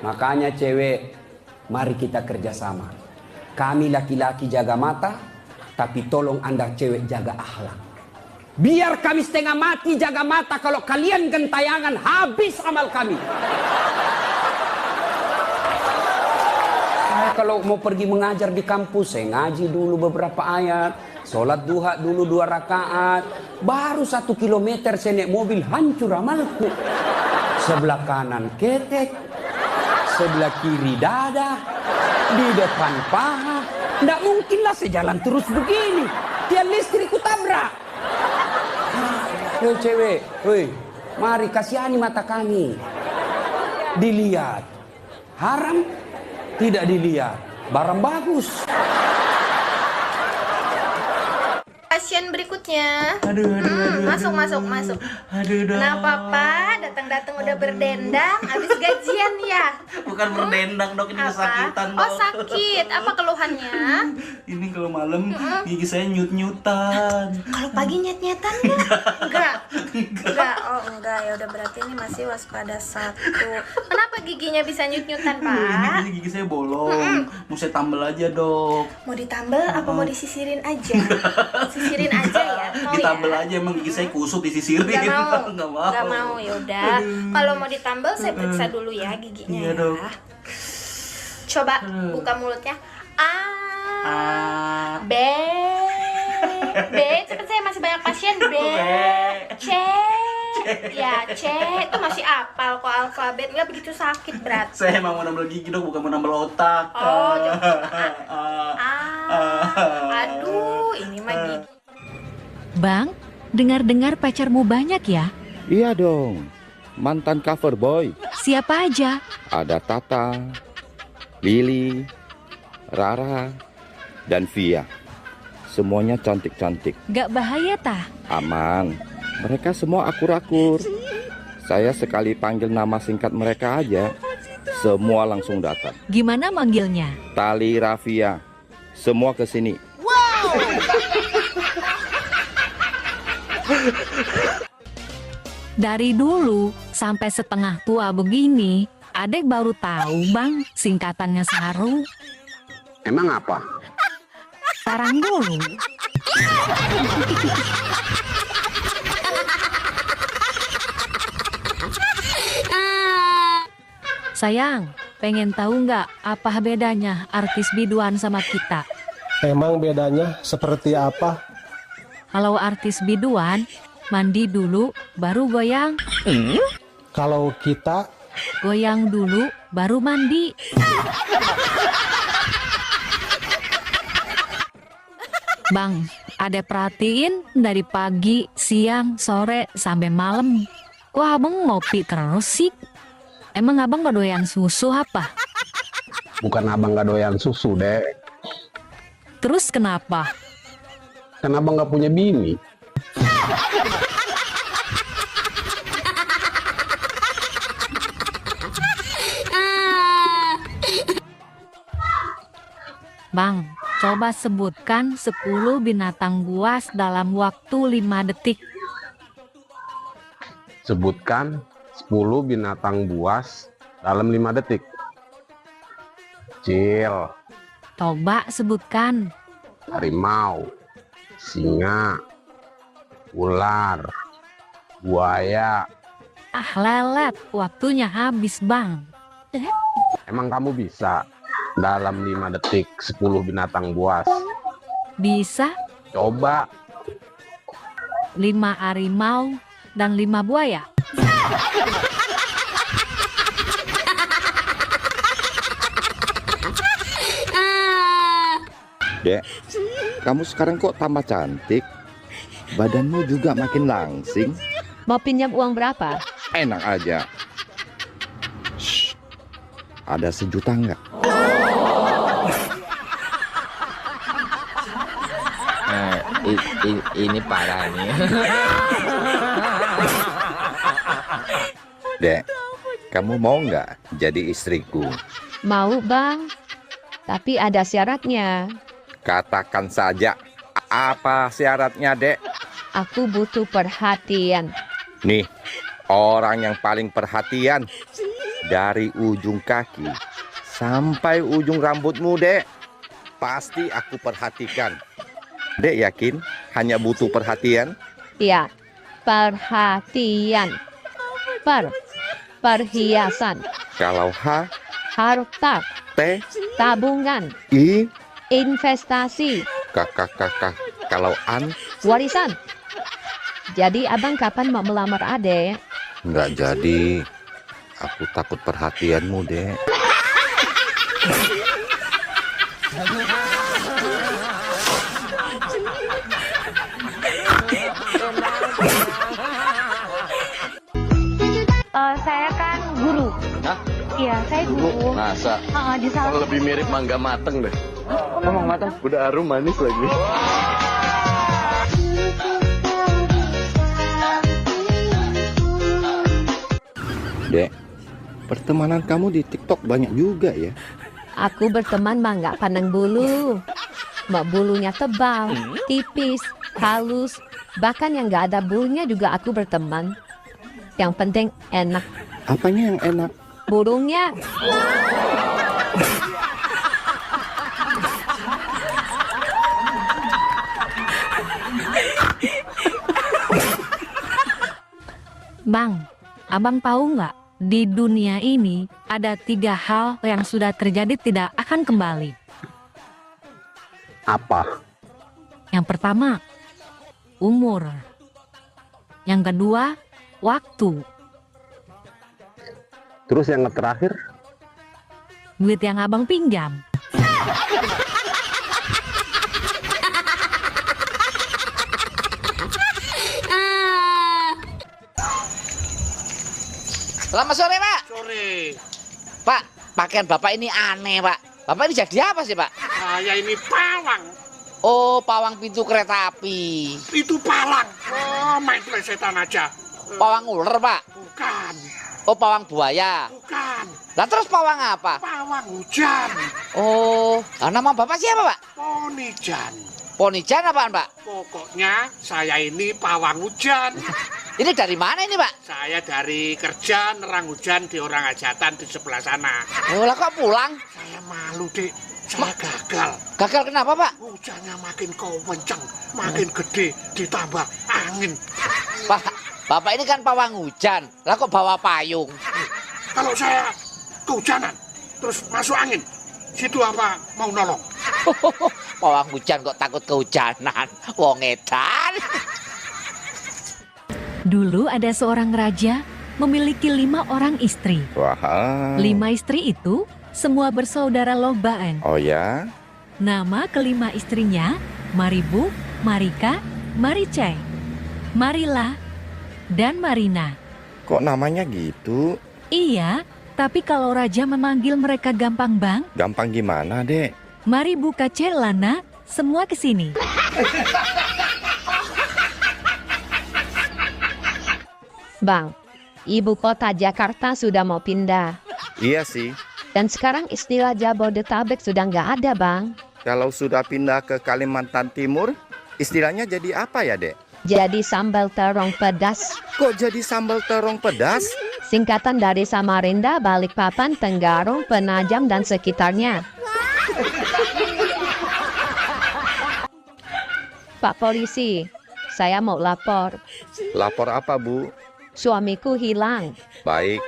[SPEAKER 7] Makanya cewek, mari kita kerjasama. Kami laki-laki jaga mata, tapi tolong Anda cewek jaga akhlak. Biar kami setengah mati jaga mata, kalau kalian gentayangan habis amal kami. Saya kalau mau pergi mengajar di kampus, saya ngaji dulu beberapa ayat, sholat duha dulu 2 rakaat, baru 1 kilometer saya naik mobil hancur amalku. Sebelah kanan ketek, sebelah kiri dada, di depan paha. Nggak mungkinlah saya jalan terus begini. Tiang listrik ku tabrak. Hei cewek, woi, mari kasihani mata kami. Dilihat, haram, tidak dilihat, barang bagus.
[SPEAKER 22] Pasien berikutnya. Masuk. Kenapa Pak? Datang-datang udah berdendang, habis gajian ya?
[SPEAKER 23] Bukan berdendang dok, ini kesakitan dok.
[SPEAKER 22] Oh sakit, apa keluhannya?
[SPEAKER 23] Ini kalau malam gigi saya nyut-nyutan.
[SPEAKER 22] Kalau pagi nyet-nyetan enggak? Oh enggak, ya udah berarti ini masih waspada 1. Kenapa giginya bisa nyut-nyutan Pak?
[SPEAKER 23] Ini gigi saya bolong, mau saya tambel aja dok.
[SPEAKER 22] Mau ditambel apa mau disisirin aja? Sisirin aja ya, mau
[SPEAKER 23] ditambel
[SPEAKER 22] ya?
[SPEAKER 23] aja, emang gigi saya kusut disisirin.
[SPEAKER 22] Nggak mau, ya udah. Kalau mau ditambel saya periksa dulu ya giginya.
[SPEAKER 23] Iya dok.
[SPEAKER 22] Coba buka mulutnya. B, cepet, saya masih banyak pasien. B, C, ya C, itu masih apal kok alfabet, nggak begitu sakit berat.
[SPEAKER 23] Saya emang mau nambel gigi dok, bukan mau nambel otak.
[SPEAKER 22] Oh, aduh, ini mah gigi.
[SPEAKER 1] Bang, dengar-dengar pacarmu banyak ya?
[SPEAKER 6] Iya dong. Mantan cover boy.
[SPEAKER 1] Siapa aja?
[SPEAKER 6] Ada Tata, Lili, Rara, dan Via. Semuanya cantik-cantik.
[SPEAKER 1] Gak bahaya tah?
[SPEAKER 6] Aman. Mereka semua akur-akur. Saya sekali panggil nama singkat mereka aja, semua langsung datang.
[SPEAKER 1] Gimana manggilnya?
[SPEAKER 6] Tali, Rafia, semua ke sini.
[SPEAKER 1] Wow! Dari dulu sampai setengah tua begini, adek baru tahu bang singkatannya Saru.
[SPEAKER 7] Emang apa?
[SPEAKER 1] Sarang dulu. Sayang, pengen tahu nggak apa bedanya artis biduan sama kita?
[SPEAKER 18] Emang bedanya seperti apa?
[SPEAKER 1] Kalau artis biduan, mandi dulu, baru goyang.
[SPEAKER 18] Kalau kita,
[SPEAKER 1] goyang dulu, baru mandi. Bang, ada perhatiin dari pagi, siang, sore, sampai malam. Wah, abang ngopi terus sih. Emang abang gak doyan susu apa?
[SPEAKER 7] Bukan abang gak doyan susu, Dek.
[SPEAKER 1] Terus kenapa?
[SPEAKER 7] Kan abang gak punya bini.
[SPEAKER 1] Bang, coba sebutkan 10 binatang buas dalam waktu 5 detik.
[SPEAKER 7] Sebutkan 10 binatang buas dalam 5 detik. Cil.
[SPEAKER 1] Coba sebutkan.
[SPEAKER 7] Harimau, singa, ular, buaya.
[SPEAKER 1] Ah lelet, waktunya habis bang.
[SPEAKER 7] Emang kamu bisa dalam 5 detik 10 binatang buas?
[SPEAKER 1] Bisa.
[SPEAKER 7] Coba.
[SPEAKER 1] 5 harimau dan 5 buaya.
[SPEAKER 6] Dek, kamu sekarang kok tambah cantik? Badanmu juga makin langsing.
[SPEAKER 12] Mau pinjam uang berapa?
[SPEAKER 6] Enak aja. Shh. Ada 1 juta nggak?
[SPEAKER 10] Ini parah nih.
[SPEAKER 6] Dek, kamu mau nggak jadi istriku?
[SPEAKER 12] Mau bang, tapi ada syaratnya.
[SPEAKER 6] Katakan saja, apa syaratnya, Dek?
[SPEAKER 12] Aku butuh perhatian.
[SPEAKER 6] Nih, orang yang paling perhatian dari ujung kaki sampai ujung rambutmu, Dek. Pasti aku perhatikan. Dek yakin hanya butuh perhatian?
[SPEAKER 12] Ya, perhatian. Perhiasan.
[SPEAKER 6] Kalau H,
[SPEAKER 12] Harta.
[SPEAKER 6] T,
[SPEAKER 12] Tabungan.
[SPEAKER 6] I,
[SPEAKER 12] Investasi.
[SPEAKER 6] kalau An,
[SPEAKER 12] Warisan. Jadi abang kapan mau melamar adek?
[SPEAKER 6] nggak jadi. Aku takut perhatianmu, Dek.
[SPEAKER 8] Saya kan guru.
[SPEAKER 3] Hah?
[SPEAKER 8] Iya, saya guru.
[SPEAKER 3] Masa?
[SPEAKER 8] Di salah
[SPEAKER 3] Lebih mirip mangga mateng deh. Emang mateng? Udah harum manis lagi.
[SPEAKER 6] Dek, pertemanan kamu di TikTok banyak juga ya?
[SPEAKER 12] Aku berteman mah nggak pandang bulu. Mau bulunya tebal, tipis, halus, bahkan yang nggak ada bulunya juga aku berteman. Yang penting enak.
[SPEAKER 6] Apanya yang enak?
[SPEAKER 12] Burungnya.
[SPEAKER 1] Bang, abang tahu nggak? Di dunia ini ada 3 hal yang sudah terjadi tidak akan kembali.
[SPEAKER 18] Apa?
[SPEAKER 1] Yang pertama, umur. Yang kedua, waktu.
[SPEAKER 18] Terus yang terakhir?
[SPEAKER 1] Duit yang abang pinjam.
[SPEAKER 10] Selamat sore, Pak.
[SPEAKER 11] Sore.
[SPEAKER 10] Pak, pakaian Bapak ini aneh, Pak. Bapak ini jadi apa sih, Pak?
[SPEAKER 11] Saya ini pawang.
[SPEAKER 10] Oh, pawang pintu kereta api.
[SPEAKER 11] Itu palang. Oh, main plesetan aja.
[SPEAKER 10] Pawang ular, Pak?
[SPEAKER 11] Bukan.
[SPEAKER 10] Oh, pawang buaya?
[SPEAKER 11] Bukan.
[SPEAKER 10] Lah terus pawang apa?
[SPEAKER 11] Pawang hujan.
[SPEAKER 10] Oh, nah, nama Bapak siapa, Pak?
[SPEAKER 11] Ponijan.
[SPEAKER 10] Ponijan apaan, Pak?
[SPEAKER 11] Pokoknya saya ini pawang hujan.
[SPEAKER 10] Ini dari mana ini, Pak?
[SPEAKER 11] Saya dari kerja nerang hujan di orang hajatan di sebelah sana.
[SPEAKER 10] Oh, lah kok pulang?
[SPEAKER 11] Saya malu, Dek. Saya gagal.
[SPEAKER 10] Gagal kenapa, Pak?
[SPEAKER 11] Hujannya makin kenceng, makin gede, ditambah angin.
[SPEAKER 10] Pak, Bapak ini kan pawang hujan. Lah kok bawa payung?
[SPEAKER 11] Kalau saya kehujanan, terus masuk angin, situ apa mau nolong?
[SPEAKER 10] Pawang hujan kok takut kehujanan? Wong edan.
[SPEAKER 1] Dulu ada seorang raja memiliki 5 orang istri.
[SPEAKER 6] Wah.
[SPEAKER 1] 5 istri itu semua bersaudara lobaen.
[SPEAKER 6] Oh ya?
[SPEAKER 1] Nama kelima istrinya Maribu, Marika, Maricai, Marila, dan Marina.
[SPEAKER 6] Kok namanya gitu?
[SPEAKER 1] Iya, tapi kalau raja memanggil mereka gampang, Bang.
[SPEAKER 6] Gampang gimana, Dek?
[SPEAKER 1] Mari buka celana, semua ke sini.
[SPEAKER 12] Bang, ibu kota Jakarta sudah mau pindah.
[SPEAKER 6] Iya sih.
[SPEAKER 12] Dan sekarang istilah Jabodetabek sudah nggak ada, Bang.
[SPEAKER 6] Kalau sudah pindah ke Kalimantan Timur, istilahnya jadi apa ya, Dek?
[SPEAKER 12] Jadi sambal terong pedas.
[SPEAKER 6] Kok jadi sambal terong pedas?
[SPEAKER 12] Singkatan dari Samarinda, Balikpapan, Tenggarong, Penajam, dan sekitarnya. Pak Polisi, saya mau lapor.
[SPEAKER 6] Lapor apa, Bu?
[SPEAKER 12] Suamiku hilang.
[SPEAKER 6] Baik.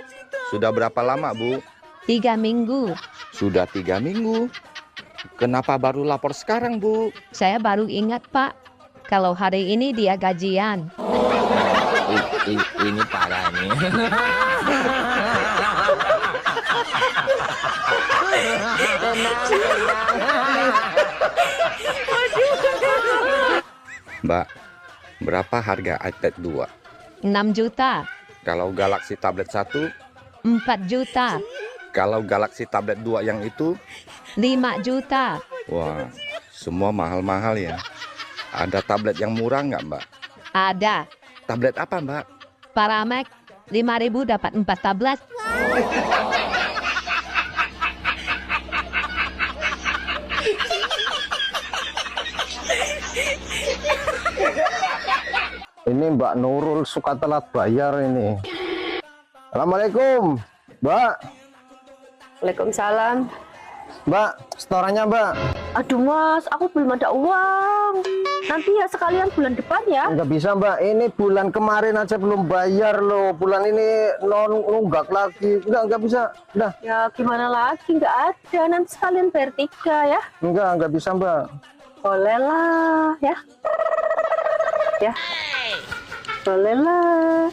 [SPEAKER 6] Sudah berapa lama, Bu?
[SPEAKER 12] 3 minggu.
[SPEAKER 6] Sudah 3 minggu. Kenapa baru lapor sekarang, Bu?
[SPEAKER 12] Saya baru ingat, Pak. Kalau hari ini dia gajian.
[SPEAKER 10] Ini parah nih.
[SPEAKER 6] Mbak, berapa harga iPad 2?
[SPEAKER 12] 6 juta.
[SPEAKER 6] Kalau Galaxy Tablet 1?
[SPEAKER 12] 4 juta.
[SPEAKER 6] Kalau Galaxy Tablet 2 yang itu?
[SPEAKER 12] 5 juta.
[SPEAKER 6] Wah, semua mahal-mahal ya. Ada tablet yang murah nggak, Mbak?
[SPEAKER 12] Ada.
[SPEAKER 6] Tablet apa, Mbak?
[SPEAKER 12] Paramek 5.000 dapat 4 tablet.
[SPEAKER 9] Ini Mbak Nurul suka telat bayar ini. Assalamualaikum, Mbak.
[SPEAKER 4] Waalaikumsalam.
[SPEAKER 9] Mbak, setorannya Mbak.
[SPEAKER 4] Aduh Mas, aku belum ada uang. Nanti ya sekalian bulan depan ya.
[SPEAKER 9] Nggak bisa Mbak, ini bulan kemarin aja belum bayar loh. Bulan ini nunggak lagi. Nggak bisa. Udah.
[SPEAKER 4] Ya gimana lagi, nggak ada. Nanti sekalian bayar 3 ya.
[SPEAKER 9] Nggak bisa Mbak.
[SPEAKER 4] Boleh lah ya. Ya. Boleh lah.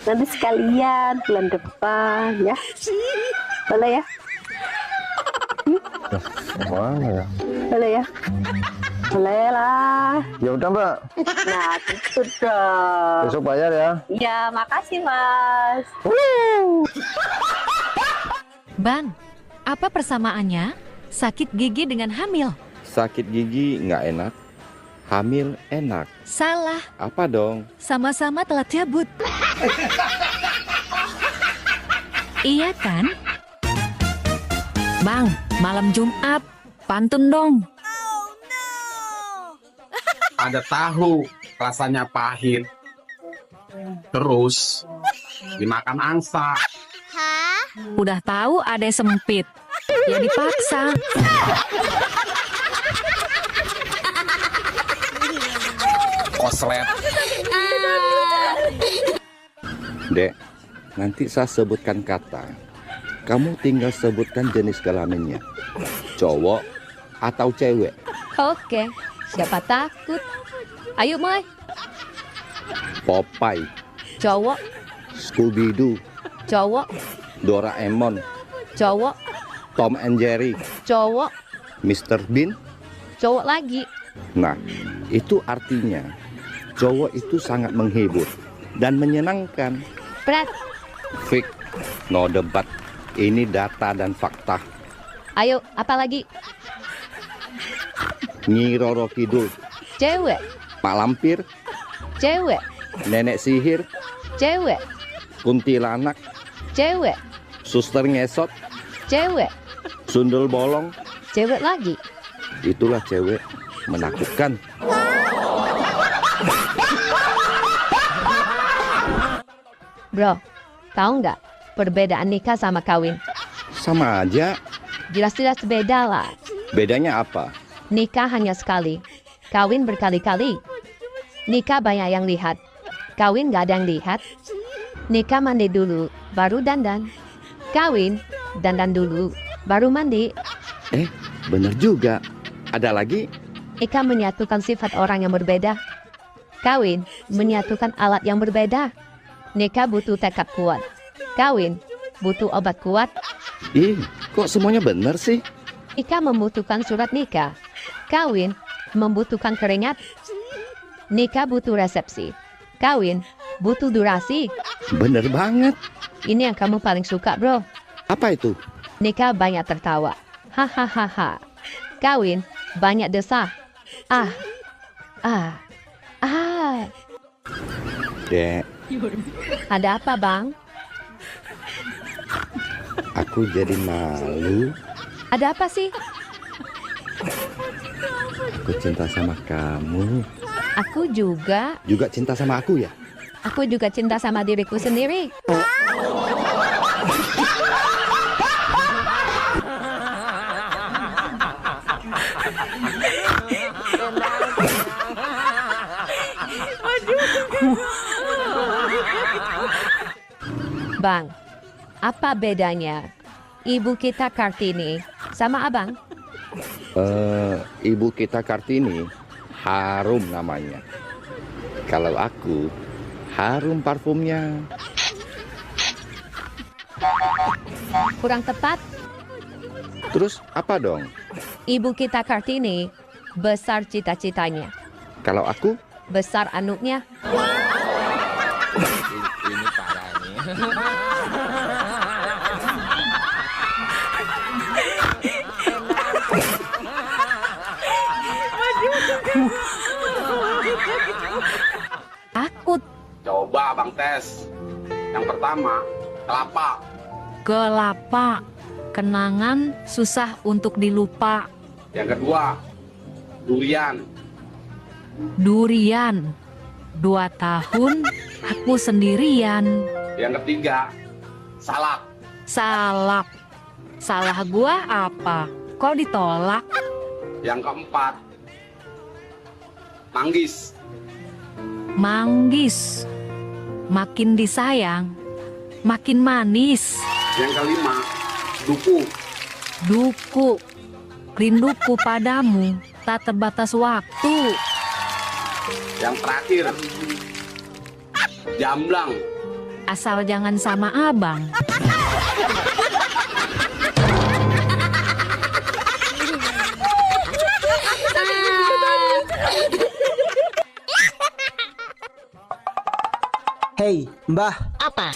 [SPEAKER 4] Nanti sekalian bulan depan ya. Boleh ya.
[SPEAKER 9] Mana ya?
[SPEAKER 4] Boleh ya. Boleh lah.
[SPEAKER 9] Ya udah Mbak.
[SPEAKER 4] Nah, gitu dong.
[SPEAKER 9] Besok bayar ya.
[SPEAKER 4] Ya, makasih Mas.
[SPEAKER 1] Bang, apa persamaannya sakit gigi dengan hamil?
[SPEAKER 6] Sakit gigi nggak enak, hamil enak.
[SPEAKER 1] Salah,
[SPEAKER 6] Apa dong?
[SPEAKER 1] sama-sama telat cabut. Iya kan? Bang, malam Jumat, pantun dong.
[SPEAKER 13] Ada tahu, rasanya pahit. Terus dimakan angsa.
[SPEAKER 1] Udah tahu ada sempit, ya dipaksa.
[SPEAKER 13] Koslet.
[SPEAKER 6] Dek, nanti saya sebutkan kata. Kamu tinggal sebutkan jenis kelaminnya. Cowok atau cewek?
[SPEAKER 12] Oke, siapa takut? Ayo, Moy.
[SPEAKER 6] Popeye,
[SPEAKER 12] Cowok,
[SPEAKER 6] Scooby-Doo,
[SPEAKER 12] cowok,
[SPEAKER 6] Doraemon,
[SPEAKER 12] cowok,
[SPEAKER 6] Tom and Jerry,
[SPEAKER 12] cowok,
[SPEAKER 6] Mr. Bean.
[SPEAKER 12] cowok lagi.
[SPEAKER 6] Nah, itu artinya cowok itu sangat menghibur dan menyenangkan.
[SPEAKER 12] Prat,
[SPEAKER 6] Fik, no debat. Ini data dan fakta.
[SPEAKER 12] ayo, apa lagi?
[SPEAKER 6] Nyi Roro Kidul,
[SPEAKER 12] Cewek,
[SPEAKER 6] Pak Lampir,
[SPEAKER 12] cewek,
[SPEAKER 6] Nenek Sihir,
[SPEAKER 12] cewek,
[SPEAKER 6] Kuntilanak,
[SPEAKER 12] cewek,
[SPEAKER 6] Suster Ngesot,
[SPEAKER 12] cewek,
[SPEAKER 6] Sundel Bolong.
[SPEAKER 12] cewek lagi.
[SPEAKER 6] Itulah cewek menakutkan.
[SPEAKER 12] Bro, tahu nggak perbedaan nikah sama kawin?
[SPEAKER 6] Sama aja.
[SPEAKER 12] Jelas-jelas beda lah.
[SPEAKER 6] Bedanya apa?
[SPEAKER 12] Nikah hanya sekali, kawin berkali-kali. Nikah banyak yang lihat, kawin nggak ada yang lihat. Nikah mandi dulu, baru dandan. Kawin, dandan dulu, baru mandi.
[SPEAKER 6] Bener juga. Ada lagi?
[SPEAKER 12] Nikah menyatukan sifat orang yang berbeda. Kawin menyatukan alat yang berbeda. Nikah butuh tekad kuat. Kawin butuh obat kuat.
[SPEAKER 6] Ih, kok semuanya bener sih?
[SPEAKER 12] Nikah membutuhkan surat nikah. Kawin membutuhkan keringat. Nikah butuh resepsi. Kawin butuh durasi.
[SPEAKER 6] Bener banget.
[SPEAKER 12] Ini yang kamu paling suka, bro.
[SPEAKER 6] Apa itu?
[SPEAKER 12] Nikah banyak tertawa. Hahaha. Kawin banyak desah. Ah. Ah. Ah.
[SPEAKER 6] Dek,
[SPEAKER 12] Ada apa, Bang?
[SPEAKER 6] aku jadi malu.
[SPEAKER 12] Ada apa sih?
[SPEAKER 6] Aku cinta sama kamu.
[SPEAKER 12] Aku juga.
[SPEAKER 6] Juga cinta sama aku ya?
[SPEAKER 12] Aku juga cinta sama diriku sendiri. Bang, apa bedanya ibu kita Kartini sama abang?
[SPEAKER 6] Ibu kita Kartini harum namanya. Kalau aku harum parfumnya.
[SPEAKER 12] Kurang tepat.
[SPEAKER 6] Terus apa dong?
[SPEAKER 12] Ibu kita Kartini besar cita-citanya.
[SPEAKER 6] Kalau aku?
[SPEAKER 12] Besar anuknya.
[SPEAKER 5] Ini parah nih.
[SPEAKER 1] Takut.
[SPEAKER 16] Coba Bang tes. Yang pertama, kelapa.
[SPEAKER 1] Kelapa. Kenangan susah untuk dilupa.
[SPEAKER 16] Yang kedua, durian.
[SPEAKER 1] Durian. 2 tahun aku sendirian.
[SPEAKER 16] Yang ketiga, salak.
[SPEAKER 1] Salak. Salah gua apa? Kok ditolak?
[SPEAKER 16] Yang keempat, manggis.
[SPEAKER 1] Manggis. Makin disayang, makin manis.
[SPEAKER 16] Yang kelima, duku.
[SPEAKER 1] Duku. Rinduku padamu tak terbatas waktu.
[SPEAKER 16] Yang terakhir, jamblang.
[SPEAKER 1] Asal jangan sama abang.
[SPEAKER 14] Hei, Mbah.
[SPEAKER 15] Apa?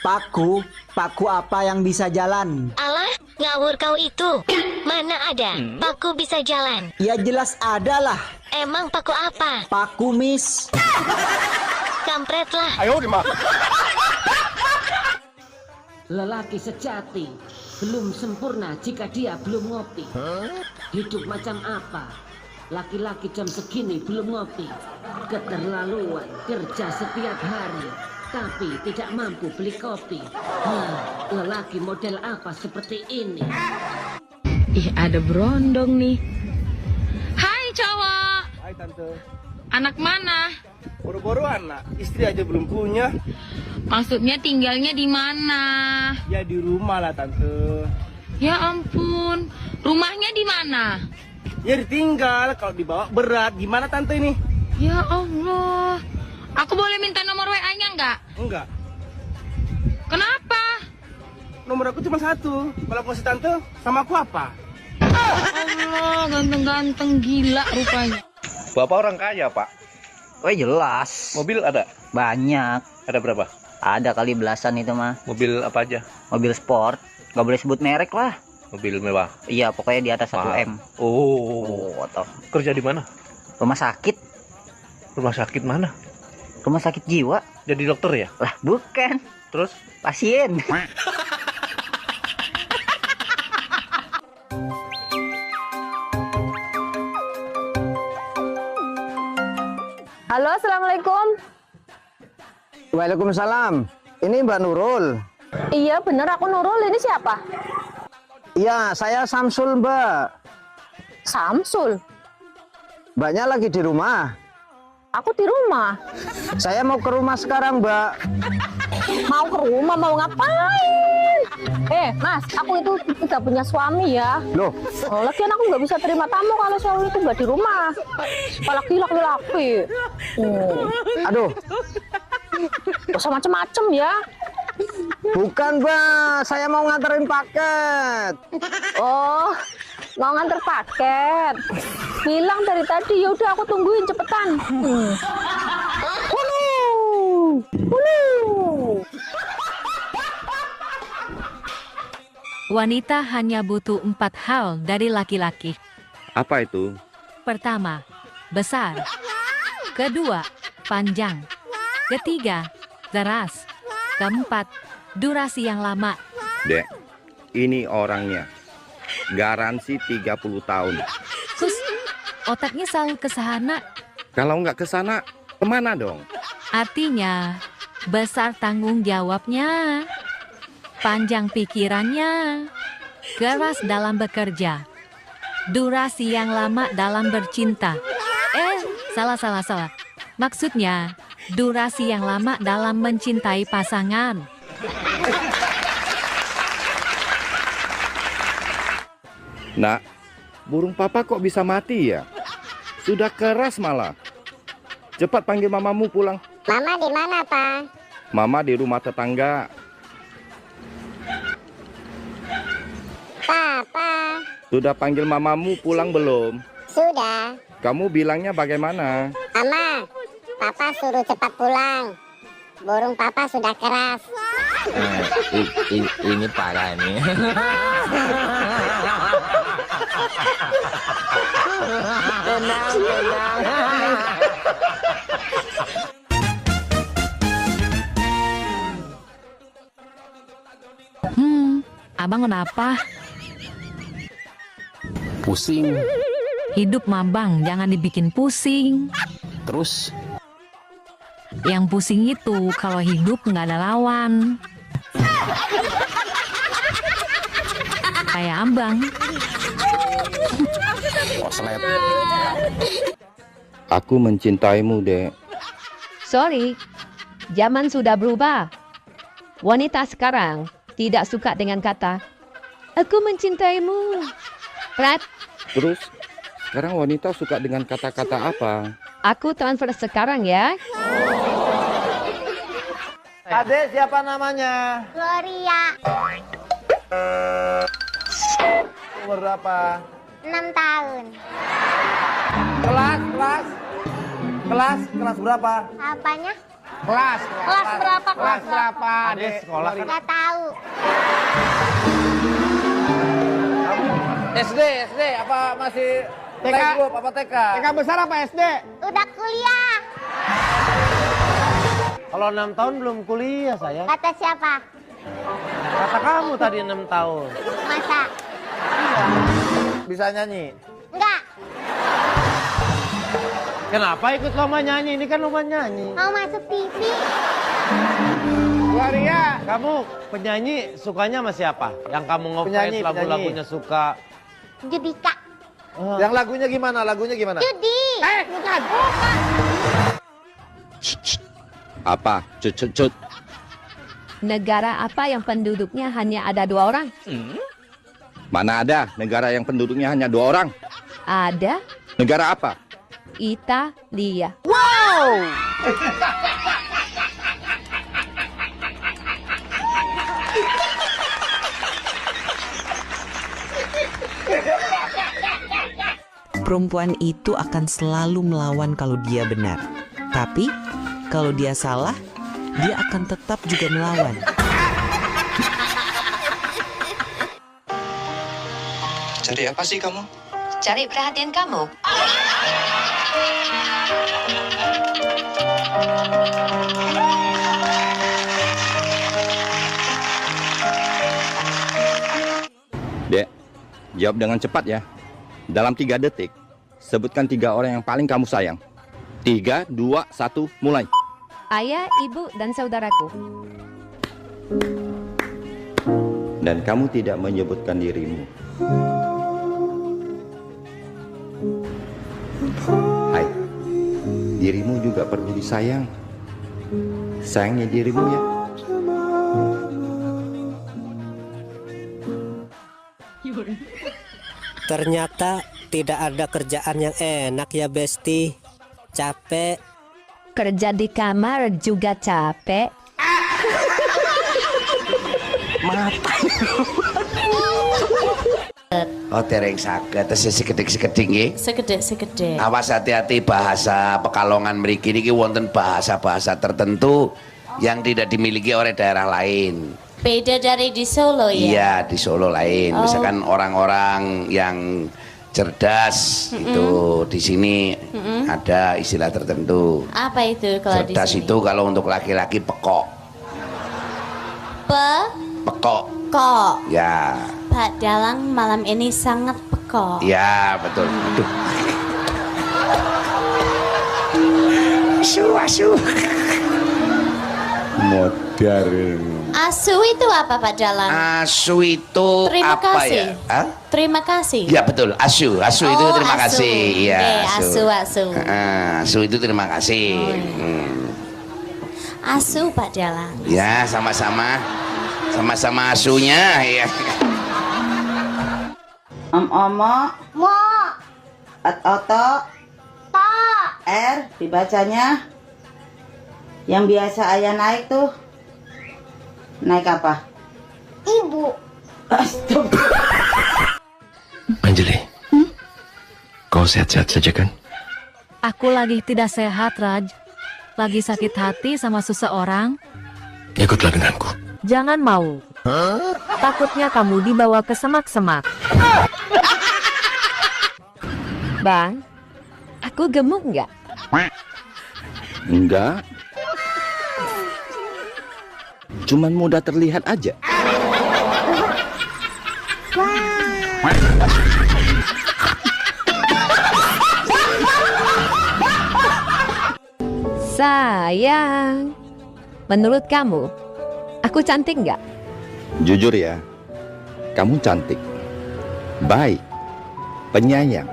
[SPEAKER 14] Paku apa yang bisa jalan?
[SPEAKER 15] Alah, ngawur kau itu. Mana ada paku bisa jalan?
[SPEAKER 14] Ya jelas ada lah.
[SPEAKER 15] Emang paku apa?
[SPEAKER 14] Paku mis.
[SPEAKER 15] Kampret lah.
[SPEAKER 14] Ayo dimak.
[SPEAKER 19] Lelaki sejati belum sempurna jika dia belum ngopi. Hidup macam apa? Laki-laki jam segini belum ngopi. Keterlaluan kerja setiap hari tapi tidak mampu beli kopi. Lelaki model apa seperti ini?
[SPEAKER 20] Ih, ada berondong nih. Hai cowok.
[SPEAKER 23] Hai tante.
[SPEAKER 20] Anak mana?
[SPEAKER 23] Boro-boro anak, istri aja belum punya.
[SPEAKER 20] Maksudnya tinggalnya di mana?
[SPEAKER 23] Ya di rumah lah tante.
[SPEAKER 20] Ya ampun, rumahnya di mana?
[SPEAKER 23] Ya ditinggal, kalau dibawa berat. Gimana tante ini?
[SPEAKER 20] Ya Allah, aku boleh minta nomor WA-nya nggak?
[SPEAKER 23] Enggak.
[SPEAKER 20] Kenapa?
[SPEAKER 23] Nomor aku cuma 1. Kalau aku kasih tante, sama aku apa?
[SPEAKER 20] Allah, ganteng-ganteng gila rupanya.
[SPEAKER 24] Bapak orang kaya, Pak.
[SPEAKER 25] Oh jelas.
[SPEAKER 24] Mobil ada?
[SPEAKER 25] Banyak.
[SPEAKER 24] Ada berapa?
[SPEAKER 25] Ada kali belasan itu mah.
[SPEAKER 24] Mobil apa aja?
[SPEAKER 25] Mobil sport. Gak boleh sebut merek lah.
[SPEAKER 24] Mobil mewah?
[SPEAKER 25] Iya, pokoknya di atas 1 M.
[SPEAKER 24] Oh,
[SPEAKER 25] toh.
[SPEAKER 24] Kerja di mana?
[SPEAKER 25] Rumah sakit.
[SPEAKER 24] Rumah sakit mana?
[SPEAKER 25] Rumah sakit jiwa.
[SPEAKER 24] Jadi dokter ya?
[SPEAKER 25] Lah bukan.
[SPEAKER 24] Terus?
[SPEAKER 25] Pasien.
[SPEAKER 12] Halo, assalamualaikum.
[SPEAKER 9] Waalaikumsalam. Ini Mbak Nurul.
[SPEAKER 12] Iya bener, aku Nurul. Ini siapa?
[SPEAKER 9] Iya, saya Samsul, Mbak.
[SPEAKER 12] Samsul?
[SPEAKER 9] Mbaknya lagi di rumah.
[SPEAKER 12] Aku di rumah.
[SPEAKER 9] Saya mau ke rumah sekarang, Mbak.
[SPEAKER 12] Mau ke rumah, mau ngapain? Mas, aku itu udah punya suami ya.
[SPEAKER 9] Loh?
[SPEAKER 12] Lagian aku nggak bisa terima tamu kalau suami itu nggak di rumah. Apalagi laki-laki.
[SPEAKER 9] Aduh.
[SPEAKER 12] Gak usah macem-macem ya.
[SPEAKER 9] Bukan, Mbak. Saya mau nganterin paket.
[SPEAKER 12] Oh, mau nganter paket. Bilang dari tadi, yaudah aku tungguin cepetan.
[SPEAKER 1] Wanita hanya butuh 4 hal dari laki-laki.
[SPEAKER 6] Apa itu?
[SPEAKER 1] Pertama, besar. Kedua, panjang. Ketiga, deras. Keempat, durasi yang lama.
[SPEAKER 6] Dek, ini orangnya. Garansi 30 tahun.
[SPEAKER 1] Sus, otaknya selalu ke sana.
[SPEAKER 6] Kalau nggak ke sana, kemana dong?
[SPEAKER 1] Artinya, besar tanggung jawabnya. Panjang pikirannya, keras dalam bekerja, durasi yang lama dalam bercinta. Salah. Maksudnya, durasi yang lama dalam mencintai pasangan.
[SPEAKER 6] Nak, burung papa kok bisa mati ya? Sudah keras malah. Cepat panggil mamamu pulang.
[SPEAKER 15] Mama di mana, Pak?
[SPEAKER 6] Mama di rumah tetangga.
[SPEAKER 15] Papa.
[SPEAKER 6] Sudah panggil mamamu pulang belum?
[SPEAKER 15] Sudah.
[SPEAKER 6] kamu bilangnya bagaimana?
[SPEAKER 2] Ama, papa suruh cepat pulang. Burung papa sudah keras.
[SPEAKER 5] Ini parah nih.
[SPEAKER 3] Tenang.
[SPEAKER 1] Abang kenapa?
[SPEAKER 5] Pusing.
[SPEAKER 1] Hidup mah bang, jangan dibikin pusing.
[SPEAKER 5] Terus?
[SPEAKER 1] Yang pusing itu kalau hidup nggak ada lawan. Kayak abang.
[SPEAKER 5] Oslet.
[SPEAKER 6] Aku mencintaimu, Dek.
[SPEAKER 12] Sorry, zaman sudah berubah. Wanita sekarang tidak suka dengan kata, aku mencintaimu. Prat,
[SPEAKER 6] Terus, sekarang wanita suka dengan kata-kata apa?
[SPEAKER 12] aku transfer sekarang ya.
[SPEAKER 3] Adek siapa namanya?
[SPEAKER 2] Gloria,
[SPEAKER 3] Umur berapa?
[SPEAKER 2] 6 tahun.
[SPEAKER 3] Kelas berapa?
[SPEAKER 2] Apanya?
[SPEAKER 3] Kelas
[SPEAKER 2] berapa?
[SPEAKER 3] Kelas berapa? Adek sekolah kan?
[SPEAKER 2] Nggak tahu.
[SPEAKER 3] SD apa masih playgroup apa TK? TK besar apa SD?
[SPEAKER 2] Udah kuliah.
[SPEAKER 3] Kalau 6 tahun belum kuliah saya.
[SPEAKER 2] Kata siapa?
[SPEAKER 3] Kata kamu tadi 6 tahun.
[SPEAKER 2] Masa?
[SPEAKER 3] Bisa nyanyi?
[SPEAKER 2] Enggak.
[SPEAKER 3] Kenapa ikut lomba nyanyi? Ini kan lomba nyanyi.
[SPEAKER 2] Mau masuk TV.
[SPEAKER 3] Gloria, kamu penyanyi sukanya sama siapa? Yang kamu ngefans lagu-lagunya suka?
[SPEAKER 2] Judika.
[SPEAKER 3] Yang lagunya gimana?
[SPEAKER 2] Judi.
[SPEAKER 3] Bukan.
[SPEAKER 6] Apa? Cut.
[SPEAKER 12] Negara apa yang penduduknya hanya ada 2 orang?
[SPEAKER 6] Mana ada negara yang penduduknya hanya 2 orang?
[SPEAKER 12] Ada.
[SPEAKER 6] Negara apa?
[SPEAKER 12] Italia.
[SPEAKER 3] Wow!
[SPEAKER 7] Perempuan itu akan selalu melawan kalau dia benar. Tapi kalau dia salah, dia akan tetap juga melawan.
[SPEAKER 17] Cari apa sih kamu?
[SPEAKER 12] Cari perhatian kamu.
[SPEAKER 6] Dek, jawab dengan cepat ya. Dalam 3 detik, sebutkan 3 orang yang paling kamu sayang. 3, 2, 1, mulai.
[SPEAKER 12] Ayah, ibu, dan saudaraku.
[SPEAKER 6] Dan kamu tidak menyebutkan dirimu. Hai, dirimu juga perlu disayang. Sayangi dirimu ya.
[SPEAKER 18] Ternyata tidak ada kerjaan yang enak ya Besti. Capek.
[SPEAKER 12] Kerja di kamar juga capek.
[SPEAKER 11] Oh tereng saged tesih sekedhik-sekedhik nggih.
[SPEAKER 20] Sekedek.
[SPEAKER 11] Awas hati-hati bahasa Pekalongan mriki niki wonten bahasa-bahasa tertentu yang tidak dimiliki oleh daerah lain.
[SPEAKER 20] Beda dari di Solo ya?
[SPEAKER 11] Iya, di Solo lain.
[SPEAKER 20] Oh.
[SPEAKER 11] Misalkan orang-orang yang cerdas itu di sini ada istilah tertentu.
[SPEAKER 20] Apa itu kalau di
[SPEAKER 11] Cerdas
[SPEAKER 20] sini?
[SPEAKER 11] itu kalau untuk laki-laki pekok. Pekok.
[SPEAKER 20] Kok.
[SPEAKER 11] Ya.
[SPEAKER 20] Pak Dalang malam ini sangat pekok.
[SPEAKER 11] Ya, betul. Aduh. Asu. Modern.
[SPEAKER 20] Asu itu apa Pak Dalang?
[SPEAKER 11] Asu itu
[SPEAKER 20] Terima
[SPEAKER 11] apa
[SPEAKER 20] kasih.
[SPEAKER 11] ya? Hah?
[SPEAKER 20] Terima kasih.
[SPEAKER 11] Ya betul, asu itu terima
[SPEAKER 20] asu.
[SPEAKER 11] kasih. Ya,
[SPEAKER 20] Oke, asu.
[SPEAKER 11] Asu itu terima kasih.
[SPEAKER 20] Asu Pak Dalang.
[SPEAKER 11] Ya, sama-sama asunya ya.
[SPEAKER 21] Omo.
[SPEAKER 2] Mo.
[SPEAKER 21] Oto.
[SPEAKER 2] To.
[SPEAKER 21] R dibacanya. Yang biasa ayah naik tuh. Naik apa?
[SPEAKER 2] Ibu.
[SPEAKER 17] Anjali, kau sehat-sehat saja kan?
[SPEAKER 1] Aku lagi tidak sehat, Raj. Lagi sakit hati sama seseorang.
[SPEAKER 17] Ikutlah denganku.
[SPEAKER 1] Jangan mau. Takutnya kamu dibawa ke semak-semak.
[SPEAKER 12] Bang, aku gemuk nggak?
[SPEAKER 6] Enggak. Cuman mudah terlihat aja.
[SPEAKER 12] Sayang, menurut kamu, aku cantik nggak?
[SPEAKER 6] Jujur ya, kamu cantik, baik, penyayang,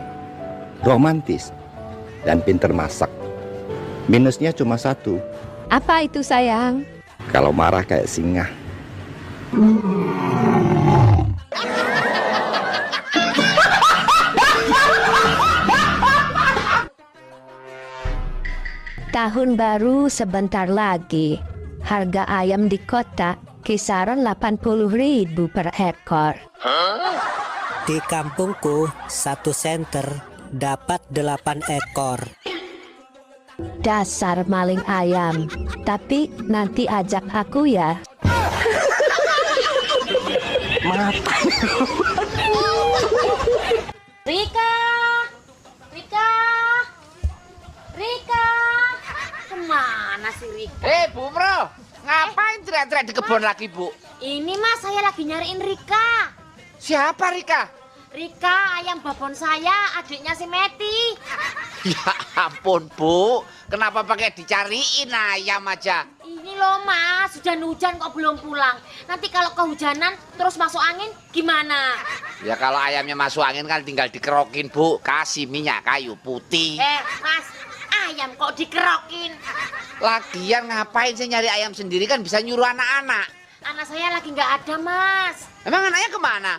[SPEAKER 6] romantis, dan pinter masak. Minusnya cuma satu,
[SPEAKER 12] Apa itu sayang?
[SPEAKER 6] kalau marah kayak singa.
[SPEAKER 12] Tahun baru sebentar lagi. Harga ayam di kota kisaran 80.000 per ekor.
[SPEAKER 18] Di kampungku, 1 senter dapat 8 ekor.
[SPEAKER 12] Dasar maling ayam. Tapi nanti ajak aku ya.
[SPEAKER 20] Rika! Rika! Rika! Kemana sih Rika?
[SPEAKER 4] Bu Mro, ngapain teriak-teriak di kebun lagi, Bu?
[SPEAKER 20] Ini mas, saya lagi nyariin Rika.
[SPEAKER 4] Siapa Rika?
[SPEAKER 20] Rika, ayam babon saya, adiknya si Meti.
[SPEAKER 4] Ya ampun, Bu. Kenapa pakai dicariin ayam aja?
[SPEAKER 20] Ini loh mas, hujan-hujan kok belum pulang. Nanti kalau kehujanan terus masuk angin gimana?
[SPEAKER 4] Ya kalau ayamnya masuk angin kan tinggal dikerokin, Bu. Kasih minyak kayu putih.
[SPEAKER 20] Mas, ayam kok dikerokin?
[SPEAKER 4] Lagian ngapain sih nyari ayam sendiri, kan bisa nyuruh anak-anak.
[SPEAKER 20] Anak saya lagi nggak ada mas.
[SPEAKER 4] Emang anaknya kemana?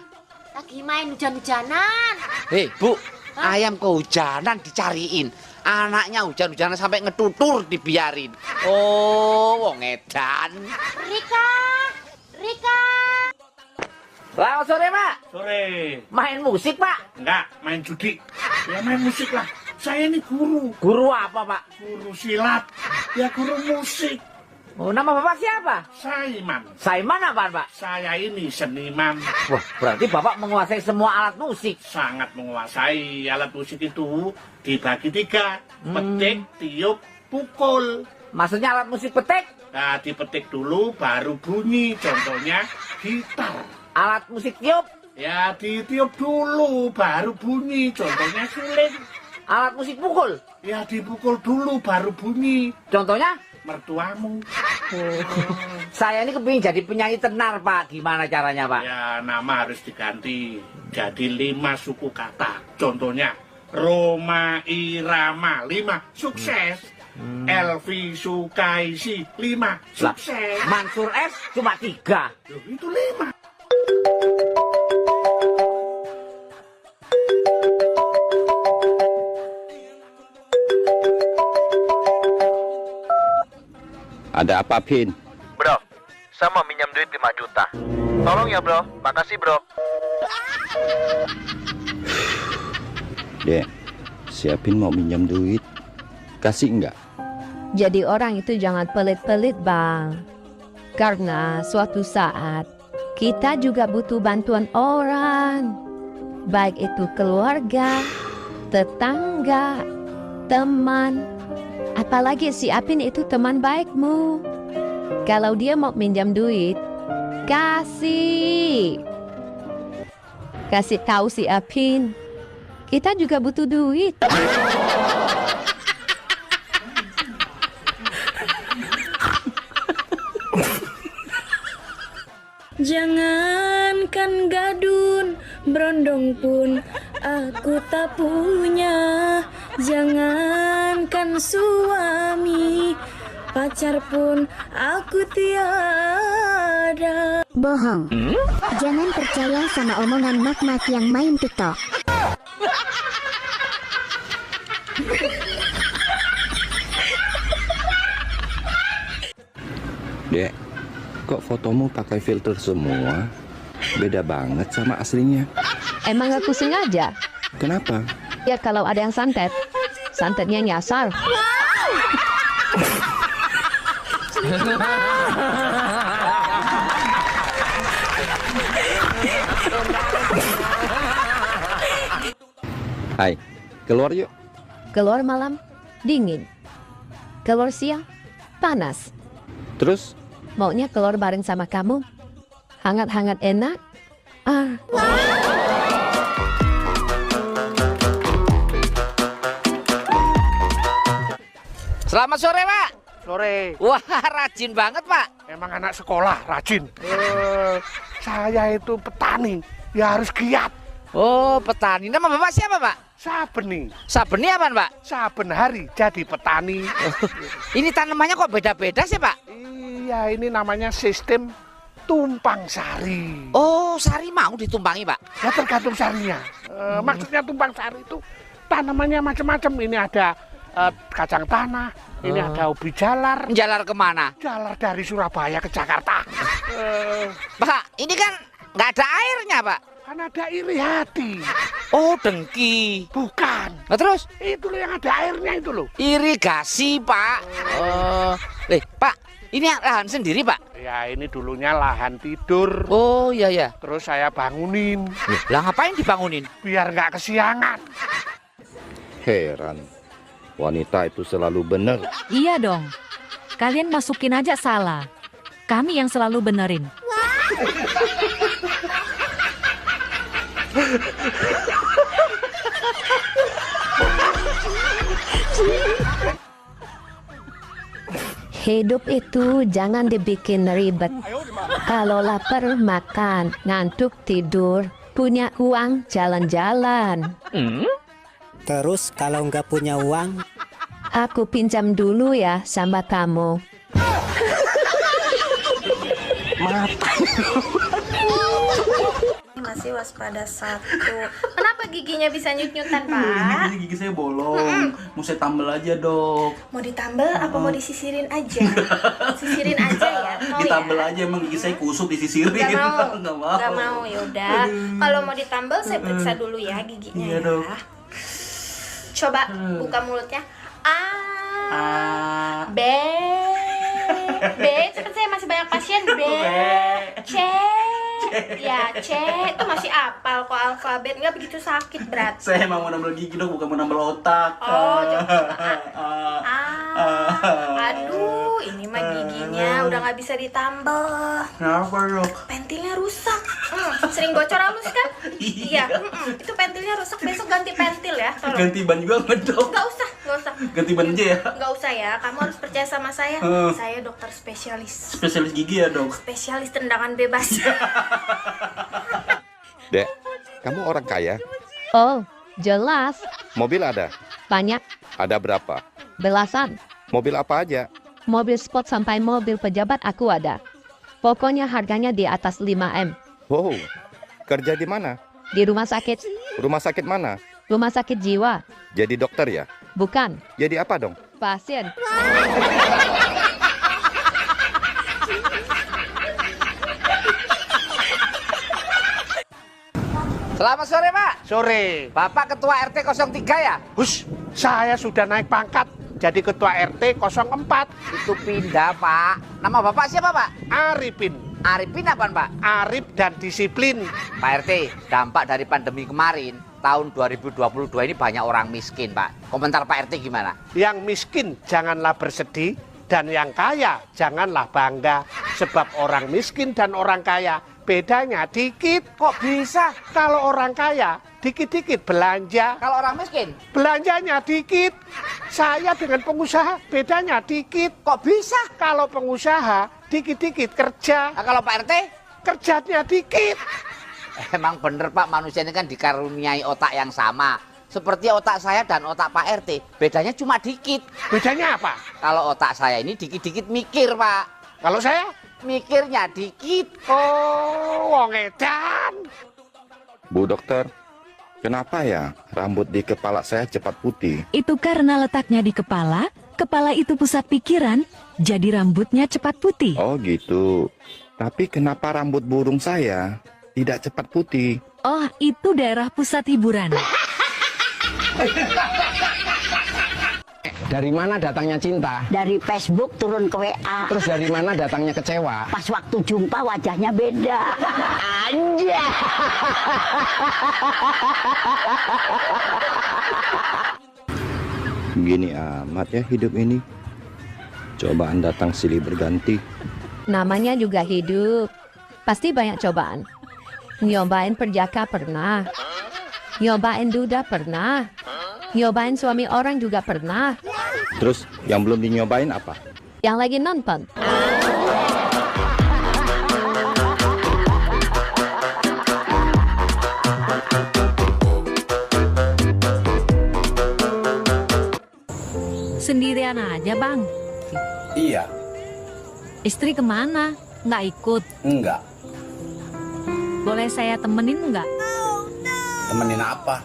[SPEAKER 20] Lagi main hujan-hujanan.
[SPEAKER 4] Hei, Bu. Ayam kehujanan dicariin. Anaknya hujan-hujanan sampai ngetutur dibiarin. Oh, wong edan.
[SPEAKER 20] Rika! Rika!
[SPEAKER 4] Selamat sore, Pak.
[SPEAKER 11] Sore.
[SPEAKER 4] Main musik, Pak?
[SPEAKER 11] Enggak, main judi. Ya main musik lah. Saya ini guru.
[SPEAKER 4] Guru apa, Pak?
[SPEAKER 11] Guru silat. Ya guru musik.
[SPEAKER 4] Oh, nama Bapak siapa?
[SPEAKER 11] Saiman.
[SPEAKER 4] Saiman apaan, Pak?
[SPEAKER 11] Saya ini seniman.
[SPEAKER 4] Wah, berarti Bapak menguasai semua alat musik.
[SPEAKER 11] Sangat menguasai. Alat musik itu dibagi 3. Petik, tiup, pukul.
[SPEAKER 4] Maksudnya alat musik petik?
[SPEAKER 11] Nah, dipetik dulu baru bunyi. Contohnya gitar.
[SPEAKER 4] Alat musik tiup?
[SPEAKER 11] Ya, ditiup dulu baru bunyi. Contohnya suling.
[SPEAKER 4] Alat musik pukul?
[SPEAKER 11] Ya, dipukul dulu baru bunyi.
[SPEAKER 4] Contohnya?
[SPEAKER 11] Mertuamu.
[SPEAKER 4] Saya ini kepingin jadi penyanyi tenar, Pak. Gimana caranya, Pak?
[SPEAKER 11] Ya, nama harus diganti. Jadi 5 suku kata. Contohnya, Roma Irama 5, sukses. Elvi Sukaisi 5, sukses.
[SPEAKER 4] Mansur S cuma 3.
[SPEAKER 11] Loh, itu 5.
[SPEAKER 6] Ada apa, Pin?
[SPEAKER 24] Bro, saya mau minjam duit 5 juta. Tolong ya, Bro. Makasih, Bro.
[SPEAKER 6] Dek, siapin mau minjam duit. Kasih enggak?
[SPEAKER 12] Jadi orang itu jangan pelit-pelit, Bang. Karena suatu saat kita juga butuh bantuan orang. Baik itu keluarga, tetangga, teman. Apalagi si Apin itu teman baikmu. Kalau dia mau minjam duit, kasih. Kasih tahu si Apin. Kita juga butuh duit.
[SPEAKER 8] Jangankan gadun, berondong pun aku tak punya. Jangankan suami, pacar pun aku tiada.
[SPEAKER 2] Bohong. Jangan percaya sama omongan mak-mak yang main TikTok.
[SPEAKER 6] Dek, kok fotomu pakai filter semua? Beda banget sama aslinya.
[SPEAKER 12] Emang aku sengaja?
[SPEAKER 6] Kenapa?
[SPEAKER 12] Ya kalau ada yang santet, santetnya nyasar.
[SPEAKER 6] Hai, keluar yuk.
[SPEAKER 12] Keluar malam, dingin. Keluar siang, panas.
[SPEAKER 6] Terus?
[SPEAKER 12] Maunya keluar bareng sama kamu. Hangat-hangat enak.
[SPEAKER 4] Selamat sore, Pak.
[SPEAKER 11] Sore.
[SPEAKER 4] Wah, rajin banget, Pak.
[SPEAKER 11] Emang anak sekolah rajin. Saya itu petani, ya harus giat.
[SPEAKER 4] Oh, petani. Nama Bapak siapa, Pak?
[SPEAKER 11] Sabeni.
[SPEAKER 4] Sabeni apa, Pak?
[SPEAKER 11] Saben hari jadi petani.
[SPEAKER 4] Ini tanamannya kok beda-beda sih, Pak?
[SPEAKER 11] Iya, ini namanya sistem tumpang sari.
[SPEAKER 4] Oh, sari mau ditumpangi, Pak?
[SPEAKER 11] Ya tergantung sarinya. Maksudnya tumpang sari itu tanamannya macam-macam. Ini ada kacang tanah, ini ada ubi jalar.
[SPEAKER 4] Jalar kemana?
[SPEAKER 11] Jalar dari Surabaya ke Jakarta.
[SPEAKER 4] Pak, ini kan nggak ada airnya, Pak.
[SPEAKER 11] Kan ada iri hati.
[SPEAKER 4] Oh, dengki.
[SPEAKER 11] Bukan.
[SPEAKER 4] Nah, terus?
[SPEAKER 11] Itu loh yang ada airnya itu loh.
[SPEAKER 4] Irigasi, Pak. Pak, ini lahan sendiri, Pak?
[SPEAKER 11] Ya, ini dulunya lahan tidur.
[SPEAKER 4] Oh, iya, ya.
[SPEAKER 11] Terus saya bangunin.
[SPEAKER 4] Lah, ngapain dibangunin?
[SPEAKER 11] Biar nggak kesiangan.
[SPEAKER 6] Heran, wanita itu selalu benar.
[SPEAKER 1] Iya dong. Kalian masukin aja salah. Kami yang selalu benerin.
[SPEAKER 12] Hidup itu jangan dibikin ribet. Kalau lapar makan, ngantuk tidur, punya uang jalan-jalan.
[SPEAKER 18] Terus kalau nggak punya uang?
[SPEAKER 12] Aku pinjam dulu ya sama kamu.
[SPEAKER 8] Masih waspada 1. Kenapa giginya bisa nyut-nyutan, Pak?
[SPEAKER 23] Gigi saya bolong. Mau saya tambal aja, Dok.
[SPEAKER 8] Mau ditambal apa mau disisirin aja? Sisirin aja ya. Mau
[SPEAKER 23] Ditambal
[SPEAKER 8] ya?
[SPEAKER 23] aja, emang gigi saya kusut disisirin.
[SPEAKER 8] Gak mau.
[SPEAKER 23] Nggak mau.
[SPEAKER 8] Gak mau, yaudah. Kalau mau ditambal saya periksa dulu ya giginya
[SPEAKER 23] Iya,
[SPEAKER 8] ya.
[SPEAKER 23] Dok.
[SPEAKER 8] Coba buka mulutnya. A. B. B. Cepet, saya masih banyak pasien. B. C. Ya, C. Itu masih apal kok alfabet. Nggak begitu sakit berarti.
[SPEAKER 23] Saya emang mau nambal gigi, Dok, bukan mau nambal otak.
[SPEAKER 8] Oh, coba A. Aduh, ini mah giginya udah nggak bisa ditambal.
[SPEAKER 23] Kenapa, Dok?
[SPEAKER 8] Pentilnya rusak. Sering bocor halus kan? Iya. Itu pentilnya rusak. Besok ganti pentil ya. Tolong.
[SPEAKER 23] Ganti ban juga nggak, Dok?
[SPEAKER 8] Nggak usah.
[SPEAKER 23] Ganti ban aja ya?
[SPEAKER 8] Nggak usah ya. Kamu harus percaya sama saya. Saya dokter spesialis.
[SPEAKER 23] Spesialis gigi ya, Dok?
[SPEAKER 8] Spesialis tendangan bebas.
[SPEAKER 6] Dek, kamu orang kaya?
[SPEAKER 12] Oh, jelas.
[SPEAKER 6] Mobil ada?
[SPEAKER 12] Banyak.
[SPEAKER 6] Ada berapa?
[SPEAKER 12] Belasan.
[SPEAKER 6] Mobil apa aja?
[SPEAKER 12] Mobil sport sampai mobil pejabat aku ada. Pokoknya harganya di atas 5M.
[SPEAKER 6] Wow, kerja di mana?
[SPEAKER 12] Di rumah sakit.
[SPEAKER 6] Rumah sakit mana?
[SPEAKER 12] Rumah sakit jiwa.
[SPEAKER 6] Jadi dokter ya?
[SPEAKER 12] Bukan.
[SPEAKER 6] Jadi apa dong?
[SPEAKER 12] Pasien.
[SPEAKER 4] Selamat sore, Pak.
[SPEAKER 11] Sore.
[SPEAKER 4] Bapak Ketua RT 03 ya?
[SPEAKER 11] Hush, saya sudah naik pangkat jadi Ketua RT 04.
[SPEAKER 4] Itu pindah, Pak. Nama Bapak siapa, Pak?
[SPEAKER 11] Arifin.
[SPEAKER 4] Arifin apaan, Pak?
[SPEAKER 11] Arif dan disiplin.
[SPEAKER 4] Pak RT, dampak dari pandemi kemarin, tahun 2022 ini banyak orang miskin, Pak. Komentar Pak RT gimana?
[SPEAKER 11] Yang miskin janganlah bersedih, dan yang kaya janganlah bangga. Sebab orang miskin dan orang kaya bedanya dikit.
[SPEAKER 4] Kok bisa?
[SPEAKER 11] Kalau orang kaya dikit-dikit belanja.
[SPEAKER 4] Kalau orang miskin?
[SPEAKER 11] Belanjanya dikit. Saya dengan pengusaha bedanya dikit.
[SPEAKER 4] Kok bisa?
[SPEAKER 11] Kalau pengusaha dikit-dikit kerja.
[SPEAKER 4] Nah, kalau Pak RT?
[SPEAKER 11] Kerjanya dikit.
[SPEAKER 4] Emang bener, Pak, manusia ini kan dikaruniai otak yang sama. Seperti otak saya dan otak Pak RT, bedanya cuma dikit.
[SPEAKER 11] Bedanya apa?
[SPEAKER 4] Kalau otak saya ini dikit-dikit mikir, Pak.
[SPEAKER 11] Kalau saya?
[SPEAKER 4] Mikirnya dikit.
[SPEAKER 11] Oh, wong edan.
[SPEAKER 6] Bu dokter, kenapa ya rambut di kepala saya cepat putih?
[SPEAKER 1] Itu karena letaknya di kepala itu pusat pikiran, jadi rambutnya cepat putih.
[SPEAKER 6] Oh gitu. Tapi kenapa rambut burung saya tidak cepat putih?
[SPEAKER 1] Oh, itu daerah pusat hiburan.
[SPEAKER 10] Dari mana datangnya cinta?
[SPEAKER 13] Dari Facebook turun ke WA.
[SPEAKER 10] Terus dari mana datangnya kecewa?
[SPEAKER 13] Pas waktu jumpa wajahnya beda. Anja.
[SPEAKER 6] Gini amat ya hidup ini. Cobaan datang silih berganti.
[SPEAKER 12] Namanya juga hidup. Pasti banyak cobaan. Nyobain perjaka pernah. Nyobain duda pernah. Nyobain suami orang juga pernah.
[SPEAKER 6] Terus yang belum dinyobain apa?
[SPEAKER 12] Yang lagi nonton.
[SPEAKER 1] Sendirian aja, Bang.
[SPEAKER 14] Iya.
[SPEAKER 1] Istri kemana? Nggak ikut?
[SPEAKER 14] Enggak.
[SPEAKER 1] Boleh saya temenin nggak?
[SPEAKER 14] Temenin apa?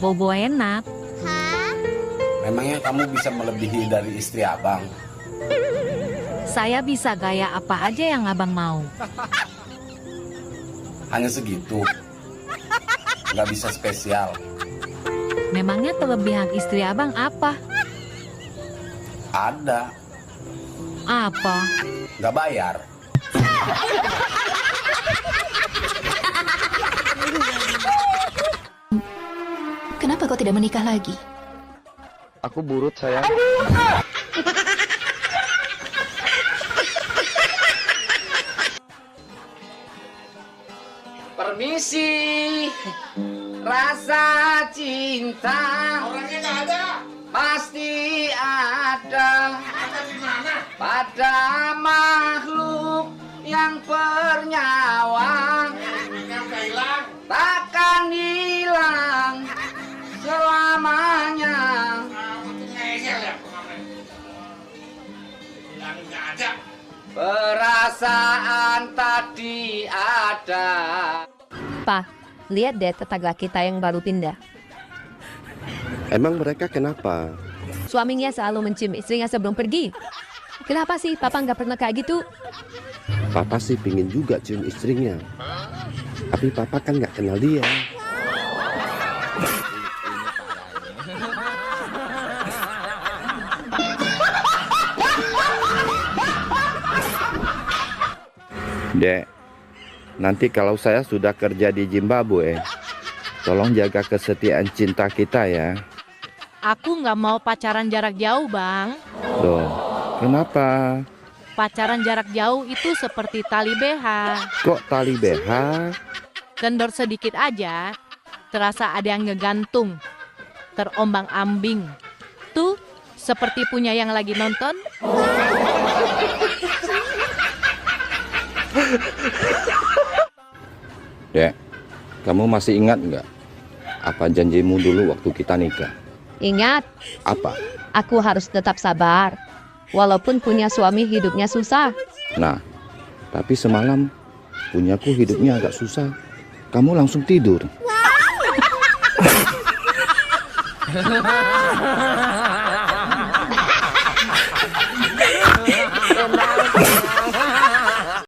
[SPEAKER 1] Bobo enak.
[SPEAKER 14] Memangnya kamu bisa melebihi dari istri abang?
[SPEAKER 1] Saya bisa gaya apa aja yang abang mau.
[SPEAKER 14] Hanya segitu. Nggak bisa spesial.
[SPEAKER 1] Memangnya kelebihan istri abang apa?
[SPEAKER 14] Ada.
[SPEAKER 1] Apa?
[SPEAKER 14] Nggak bayar.
[SPEAKER 16] Kenapa kau tidak menikah lagi?
[SPEAKER 6] Aku burut, sayang.
[SPEAKER 4] Permisi, rasa cinta orangnya nggak ada. Pasti ada. Pada makhluk yang bernyawa. Takkan hilang selamanya. Perasaan tadi ada.
[SPEAKER 12] Pa, lihat deh tetangga kita yang baru pindah.
[SPEAKER 6] Emang mereka kenapa?
[SPEAKER 12] Suaminya selalu mencium istrinya sebelum pergi. Kenapa sih Papa nggak pernah kayak gitu?
[SPEAKER 6] Papa sih pingin juga cium istrinya. Tapi Papa kan nggak kenal dia. Dek, nanti kalau saya sudah kerja di Zimbabwe, tolong jaga kesetiaan cinta kita ya.
[SPEAKER 22] Aku nggak mau pacaran jarak jauh, Bang.
[SPEAKER 6] Loh, kenapa?
[SPEAKER 22] Pacaran jarak jauh itu seperti tali BH.
[SPEAKER 6] Kok tali BH?
[SPEAKER 22] Kendor sedikit aja, terasa ada yang ngegantung, terombang-ambing. Tuh, seperti punya yang lagi nonton.
[SPEAKER 6] Dek, kamu masih ingat nggak apa janjimu dulu waktu kita nikah?
[SPEAKER 12] Ingat,
[SPEAKER 6] Apa?
[SPEAKER 12] aku harus tetap sabar. Walaupun punya suami hidupnya susah.
[SPEAKER 6] Nah, tapi semalam punyaku hidupnya agak susah. Kamu langsung tidur.